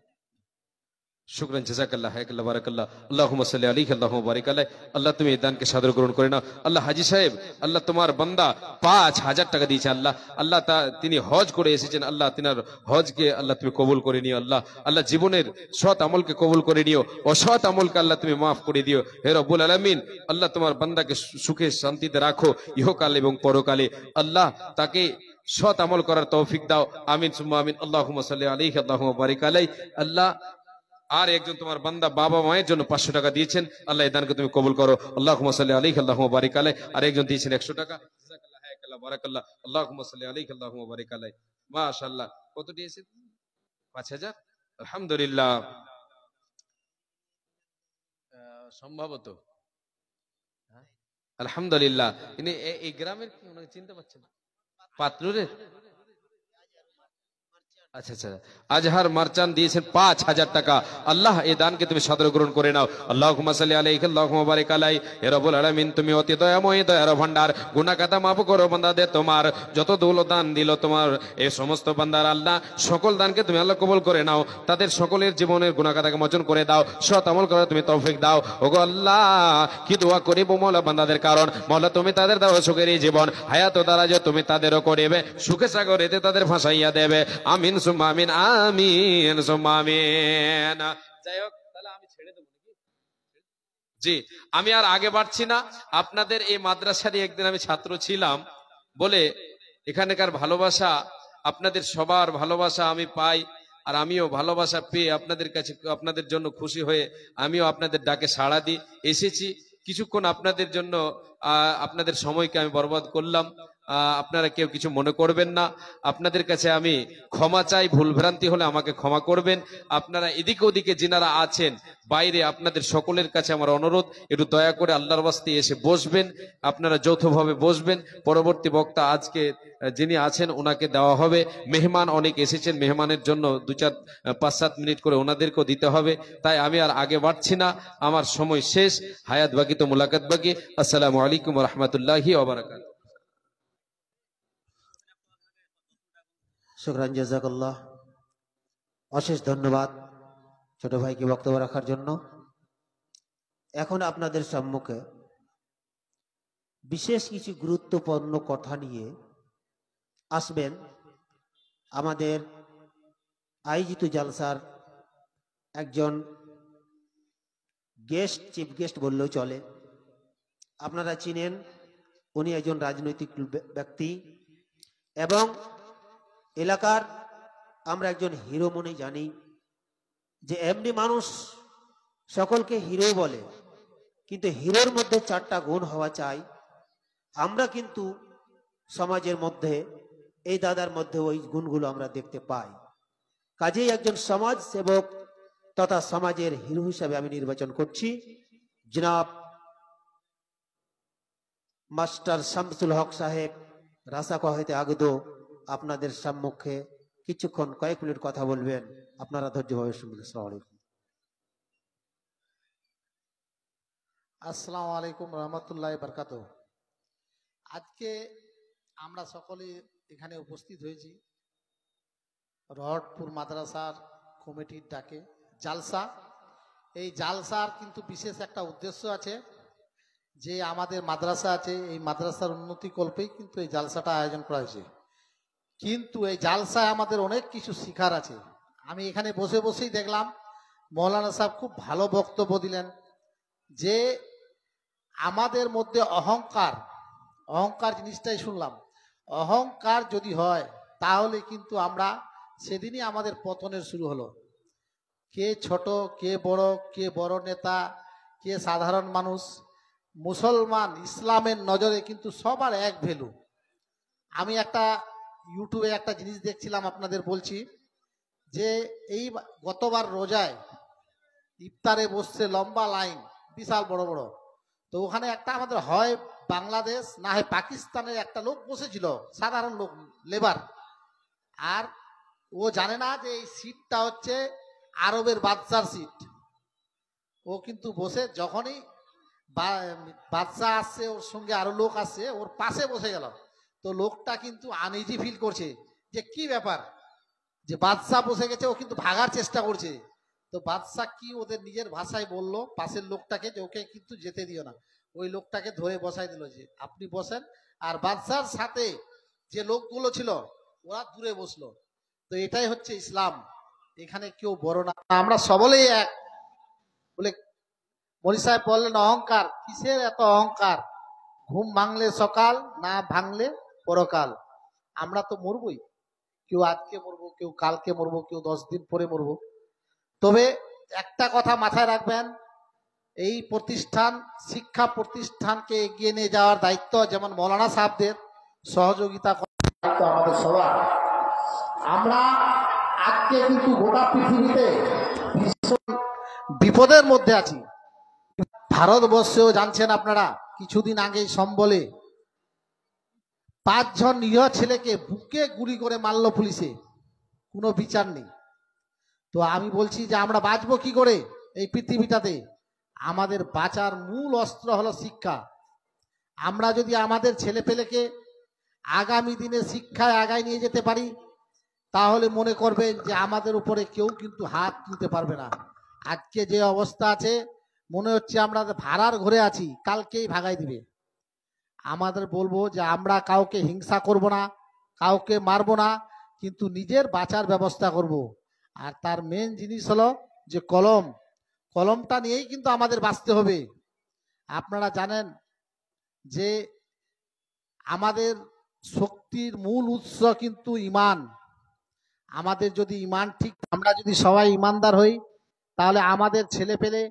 শুকরান, জাযাকাল্লাহ, হায়াকাল্লাহ, বারাকাল্লাহ। আল্লাহুম্মা সাল্লি আলাইহি আল্লাহুম্মা বারিক আলাইহি। আল্লাহ তুমি এই দানকে সাদর গ্রহণ করে নাও আল্লাহ। হাজী সাহেব, আল্লাহ তোমার বান্দা 5,000 টাকা দিয়েছে আল্লাহ। আল্লাহ তিনি হজ করে এসেছেন আল্লাহ, তিনার হজকে আল্লাহ তুমি কবুল করে নিও আল্লাহ। আল্লাহ জীবনের সৎ আমলকে কবুল করে নিও, অসৎ আমলকে আল্লাহ তুমি মাফ করে দিও হে রব্বুল আলামিন। আল্লাহ তোমার বান্দাকে সুখে শান্তিতে রাখো ইহকাল এবং পরকালে। আল্লাহ তাকে সৎ আমল করার তৌফিক দাও। আমিন সুম্মা আমিন। আল্লাহুম্মা সাল্লি আলাইহি আল্লাহুম্মা বারিক আলাইহি। আল্লাহ আর একজন তোমার বান্দা বাবা মায়ের জন্য 500 টাকা দিয়েছেন, আল্লাহ এই দানকে তুমি কবুল করো। আল্লাহুম্মা সাল্লি আলাইহি আল্লাহুম্মা বারিক আলাইহি। আর একজন দিয়েছেন 100 টাকা। জাযাকাল্লাহ, হায়াকাল্লাহ, বারাকাল্লাহ। আল্লাহুম্মা সাল্লি আলাইহি আল্লাহুম্মা বারিক আলাইহি। মাশাআল্লাহ, কত দিয়েছেন? 5,000। আলহামদুলিল্লাহ। সম্ভবত, হ্যাঁ? আলহামদুলিল্লাহ। ইনি এই গ্রামের কি, ওনাকে চিনতে পারছেন? পাত্রুরের? আচ্ছা আচ্ছা, আজহার মারচান দিয়েছেন 5,000 টাকা। আল্লাহ এই দানকে তুমি সাদর গ্রহণ করে নাও। আল্লাহুম্মা সাল্লি আলাইহি আল্লাহুম্মা বারিক আলাইহি। হে রব্বুল আলামিন, তুমি অতি দয়াময়, দয়ার ভান্ডার। গুনাহ খাতা মাফ করো বান্দাদের, তোমার যত দৌলত দান দিল তোমার এই সমস্ত বান্দার আল্লাহ, সকল দানকে তুমি আল্লাহ কবুল করে নাও। তাদের সকলের জীবনের গুনাহ খাতাকে মোচন করে দাও, সৎ আমল করার তুমি তৌফিক দাও। ওগো আল্লাহ, কি দোয়া করিব মওলা বান্দাদের, কারণ মওলা তুমি তাদের দাও সুখের এই জীবন, হায়াত ও দারাজ তুমি তাদেরও করিবে, সুখে সাগরেতে তাদের ফাঁসাইয়া দেবে। আমিন সুম্মা আমিন, আমিন সুম্মা আমিন। যাই হোক, তাহলে আমি ছেড়ে দেবো নাকি? জি, আমি আর আগে বাড়ছি না। আপনাদের এই মাদ্রাসারই একদিন আমি ছাত্র ছিলাম বলে এখানকার ভালোবাসা, আপনাদের সবার ভালোবাসা আমি পাই। আর আমিও ভালোবাসা পেয়ে আপনাদের কাছে, আপনাদের জন্য খুশি হয়ে আমিও আপনাদের ডাকে সাড়া দিই, এসেছি কিছুক্ষণ আপনাদের জন্য। আপনাদের সময়কে আমি বরবাদ করলাম, আপনারা কেউ কিছু মনে করবেন না। আপনাদের কাছে আমি ক্ষমা চাই, ভুলভ্রান্তি হলে আমাকে ক্ষমা করবেন। আপনারা এদিকে ওদিকে যিনারা আছেন বাইরে, আপনাদের সকলের কাছে আমার অনুরোধ, একটু দয়া করে আল্লাহর ওয়াস্তে এসে বসবেন। আপনারা যৌথভাবে বসবেন। পরবর্তী বক্তা আজকে যিনি আছেন ওনাকে দেওয়া হবে। মেহমান অনেক এসেছেন, মেহমানের জন্য 2-4-5-7 মিনিট করে ওনাদেরকেও দিতে হবে। তাই আমি আর আগে বাড়ছি না, আমার সময় শেষ, হায়াত বাকি তো মুলাকাত বাকি। আসসালামু আলাইকুম ওয়া রাহমাতুল্লাহি ওয়া বারাকাতুহু। শুকরান, জাযাকাল্লাহ। অশেষ ধন্যবাদ ছোট ভাইকে বক্তব্য রাখার জন্য। এখন আপনাদের সম্মুখে বিশেষ কিছু গুরুত্বপূর্ণ কথা নিয়ে আসবেন আমাদের আয়োজিত জালসার একজন গেস্ট, চিফ গেস্ট বললেও চলে। আপনারা চিনেন, উনি একজন রাজনৈতিক ব্যক্তি এবং এলাকার আমরা একজন হিরো মনে জানি। যে এমনি মানুষ সকলকে হিরো বলে, কিন্তু হিরোর মধ্যে 4টা গুণ হওয়া চাই। আমরা কিন্তু সমাজের মধ্যে এই দাদার মধ্যে ওই গুণগুলো আমরা দেখতে পাই। কাজেই একজন সমাজ সেবক তথা সমাজের হিরো হিসাবে আমি নির্বাচন করছি জনাব মাস্টার শামসুল হক সাহেব রাসাকা হইতে আগত। আপনাদের সম্মুখে কিছুক্ষণ কয়েক মিনিট কথা বলবেন, আপনারা ধৈর্যভাবে শুনবেন। আসসালামু আলাইকুম। আসসালামু আলাইকুম রহমতুল্লাহ বারকাতুহ। আজকে আমরা সকলে এখানে উপস্থিত হয়েছি রহটপুর মাদ্রাসার কমিটির ডাকে জালসা। এই জালসার কিন্তু বিশেষ একটা উদ্দেশ্য আছে। যে আমাদের মাদ্রাসা আছে, এই মাদ্রাসার উন্নতি কল্পেই কিন্তু এই জালসাটা আয়োজন করা হয়েছে। কিন্তু এই জালসায় আমাদের অনেক কিছু শিখার আছে। আমি এখানে বসে বসেই দেখলাম মৌলানা সাহেব খুব ভালো বক্তব্য দিলেন যে আমাদের মধ্যে অহংকার অহংকার জিনিসটাই শুনলাম। অহংকার যদি হয় তাহলে কিন্তু আমরা সেদিনই আমাদের পতনের শুরু হলো। কে ছোট, কে বড় নেতা, কে সাধারণ মানুষ, মুসলমান ইসলামের নজরে কিন্তু সবার এক ভ্যালু। আমি একটা ইউটিউবে একটা জিনিস দেখছিলাম, আপনাদের বলছি যে এই গতবার রোজায় ইফতারে বসছে লম্বা লাইন, বিশাল বড় বড়। তো ওখানে একটা আমাদের হয় বাংলাদেশ না হয় পাকিস্তানের একটা লোক বসেছিল, সাধারণ লোক, লেবার। আর ও জানে না যে এই সিটটা হচ্ছে আরবের বাদশার সিট। ও কিন্তু বসে যখনই বাদশা আসছে, ওর সঙ্গে আরো লোক আসছে, ওর পাশে বসে গেল। তো লোকটা কিন্তু আনইজি ফিল করছে যে কি ব্যাপার, যে বাদশা বসে গেছে, ও কিন্তু ভাগার চেষ্টা করছে। তো বাদশা কি ওদের নিজের ভাষায় বললো পাশের লোকটাকে যে ওকে কিন্তু যেতে দিও না। ওই লোকটাকে ধরে বসাই দিল যে আপনি বসেন। আর বাদশার সাথে যে লোকগুলো ছিল ওরা দূরে বসলো। তো এটাই হচ্ছে ইসলাম। এখানে কেউ বড় না, আমরা সবলেই এক। বলে মনি সাহেব বললেন অহংকার কিসের, এত অহংকার? ঘুম ভাঙলে সকাল, না ভাঙলে পরকাল। আমরা তো মরবই, কেউ আজকে মরবো, কেউ কালকে মরবো, কেউ 10 দিন পরে মরবো। তবে একটা কথা মাথায় রাখবেন, এই প্রতিষ্ঠান, শিক্ষা প্রতিষ্ঠানকে এগিয়ে নিয়ে যাওয়ার দায়িত্ব যেমন মৌলানা সাহেবদের, সহযোগিতা করার দায়িত্ব আমাদের সবার। আমরা আজকে কিন্তু গোটা পৃথিবীতে ভীষণ বিপদের মধ্যে আছি। ভারতবর্ষেও জানছেন আপনারা, কিছুদিন আগে সম্বলে 5 জন নিরীহ ছেলেকে বুকে গুলি করে মারলো পুলিশে, কোনো বিচার নেই। তো আমি বলছি যে আমরা বাঁচবো কি করে এই পৃথিবীটাতে? আমাদের বাঁচার মূল অস্ত্র হলো শিক্ষা। আমরা যদি আমাদের ছেলেপেলেকে আগামী দিনে শিক্ষায় আগায় নিয়ে যেতে পারি, তাহলে মনে করবেন যে আমাদের উপরে কেউ কিন্তু হাত তুলতে পারবে না। আজকে যে অবস্থা আছে, মনে হচ্ছে আমরা ভাড়ার ঘরে আছি, কালকেই ভাগাই দিবে। আমাদের বলবো যে আমরা কাউকে হিংসা করব না, কাউকে মারবো না, কিন্তু নিজের বাঁচার ব্যবস্থা করব। আর তার মেন জিনিস হলো যে কলমটা নিয়েই কিন্তু আমাদের বাঁচতে হবে। আপনারা জানেন যে আমাদের শক্তির মূল উৎস কিন্তু ঈমান। আমাদের যদি ঈমান ঠিক, আমরা যদি সবাই ঈমানদার হই, তাহলে আমাদের ছেলে পেলে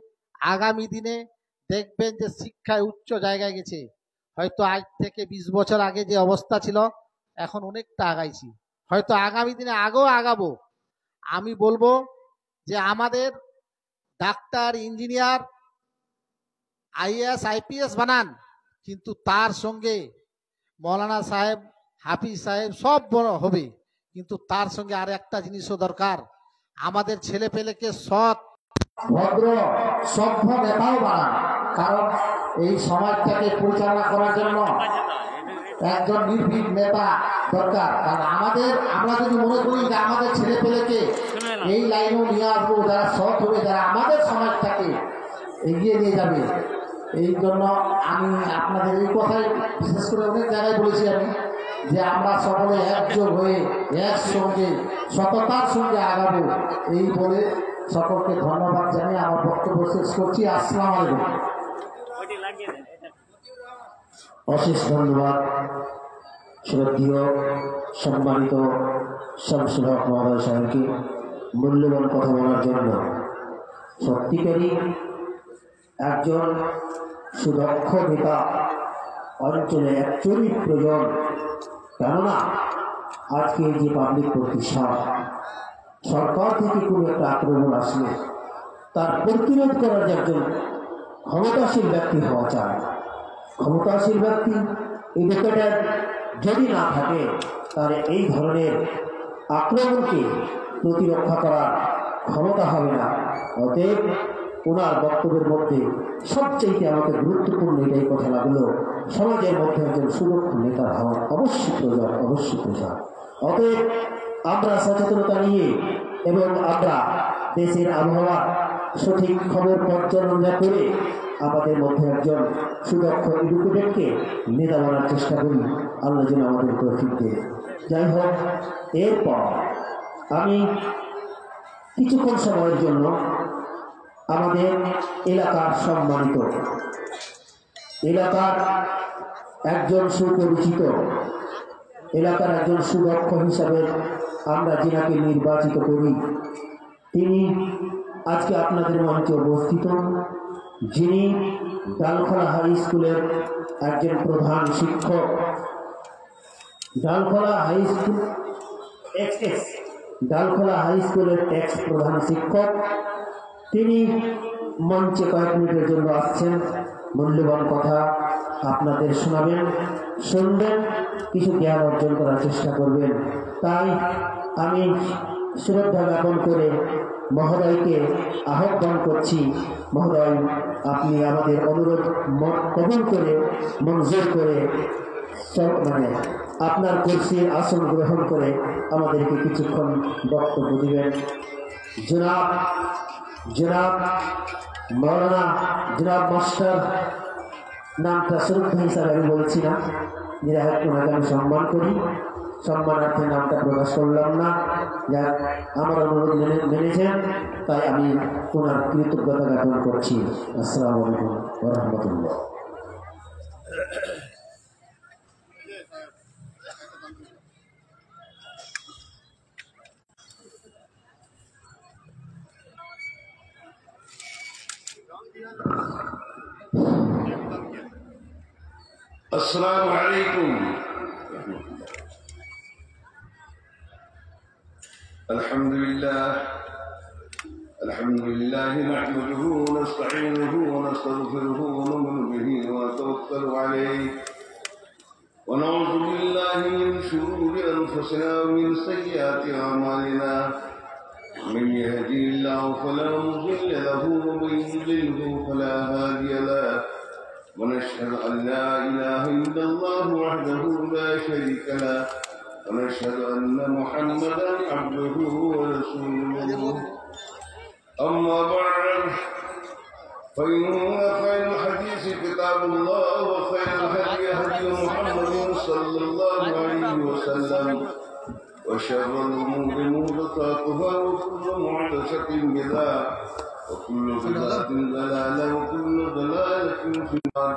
আগামী দিনে দেখবেন যে শিক্ষায় উচ্চ জায়গায় গেছে। হয়তো আজ থেকে 20 বছর আগে যে অবস্থা ছিল, এখন অনেকটা আগাইছি, হয়তো আগামী দিনে আগেও আগাবো। আমি বলবো যে আমাদের ডাক্তার, ইঞ্জিনিয়ার, আইএএস, আইপিএস বানান, কিন্তু তার সঙ্গে মৌলানা সাহেব, হাফিজ সাহেব সব বড় হবে, কিন্তু তার সঙ্গে আর একটা জিনিসও দরকার, আমাদের ছেলে পেলেকে সৎ, ভদ্র, সভ্য নেতাও বানান। কারণ এই সমাজটাকে পরিচালনা করার জন্য একজন নির্ভীক নেতা দরকার। কারণ আমরা যদি মনে করি যে আমাদের ছেলে পেলেকে এই লাইনেও নিয়ে আসবো, যারা সৎ হবে, যারা আমাদের সমাজটাকে এগিয়ে নিয়ে যাবে, এই জন্য আমি আপনাদের এই কথাই বিশেষ করে অনেক জায়গায় বলেছি আমি, যে আমরা সকলে একযোগ হয়ে একসঙ্গে সততার সঙ্গে আগাবো, এই বলে সকলকে ধন্যবাদ জানিয়ে আমার বক্তব্য শেষ করছি। আসসালামু আলাইকুম। অশেষ ধন্যবাদ শ্রদ্ধেয় সম্মানিত শামসুল হক মহোদয় সাহেবকে মূল্যবান কথা বলার জন্য। সত্যিকারই একজন সুদক্ষ নেতা অঞ্চলে একচুয়ালি প্রয়োজন। কেননা আজকে যে পাবলিক প্রতিষ্ঠান, সরকার থেকে কোনো একটা আক্রমণ আসলে তার প্রতিরোধ করার যে একজন ক্ষমতাশীল ব্যক্তি হওয়া চায়। ক্ষমতাশীল ব্যক্তি, এডুকেটেড যদি না থাকে, তাহলে এই ধরনের আক্রমণকে প্রতিরক্ষা করার ক্ষমতা হবে না। অতএব ওনার বক্তব্যের মধ্যে সবচেয়ে আমাকে গুরুত্বপূর্ণ এটাই কথা লাগলো, সমাজের মধ্যে একজন সুদক্ষ নেতা হওয়ার অবশ্যই প্রয়োজন। অতএব আমরা সচেতনতা নিয়ে এবং আমরা দেশের আবহাওয়া সঠিক খবর পর্যালোচনা করে আমাদের মধ্যে একজন সুদক্ষ এডুকেটেডকে নেতা বানার চেষ্টা করি। আল্লাহ যেন আমাদের তৌফিক দেয়। যাই হোক, এরপর আমি কিছুক্ষণ সময়ের জন্য আমাদের এলাকার সম্মানিত এলাকার একজন সুপরিচিত এলাকার একজন সুদক্ষ হিসাবে আমরা যিনাকে নির্বাচিত করি, তিনি আজকে আপনাদের মঞ্চে উপস্থিত, যিনি ডালখোলা হাই স্কুলের একজন প্রধান শিক্ষক, ডালখোলা হাই স্কুলের এক্স প্রধান শিক্ষক। তিনি মঞ্চে কয়েক মিনিটের জন্য আসছেন, মূল্যবান কথা আপনাদের শোনাবেন, শুনবেন, কিছু জ্ঞান অর্জন করার চেষ্টা করবেন। তাই আমি শ্রদ্ধা জ্ঞাপন করে মহোদয়কে আহ্বান করছি, মহোদয় আপনি আমাদের অনুরোধ কবুল করে মঞ্জুর করে আপনার কুরসির আসন গ্রহণ করে আমাদেরকে কিছুক্ষণ বক্তব্য দিবেন। জনাব মৌলানা, জনাব মাস্টার, নামটা শ্রদ্ধা হিসাবে আমি বলছি না, ওনাকে আমি সম্মান করি, সম্মানার্থে নামটা প্রকাশ করলাম না। যাক, আমার অনুরোধ মেনেছেন, তাই আমি ওনার কৃতজ্ঞতা জ্ঞাপন করছি। আসসালামু আলাইকুম ওয়া রাহমাতুল্লাহ। السلام عليكم. الحمد لله نحمده ونستعينه ونستغفره ونؤمن به ونتوكل عليه ونعوذ بالله من شرور انفسنا ومن سيئات اعمالنا. من يهدي الله فلا مضل له ومن يضلله فلا هادي له. ونشهد أن لا إله إلا الله وحده لا شريك له ونشهد أن محمدا عبده ورسوله. أما بعد فإن خير الحديث كتاب الله وخير الهدي هدي محمد صلى الله عليه وسلم وشر الأمور محدثاتها وكل محدثة بدعة وكل بدعة ضلالة وكل ضلالة في النار.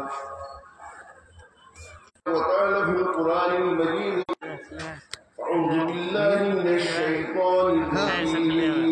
وقال في القرآن المجيد: أعوذ بالله من الشيطان الرجيم.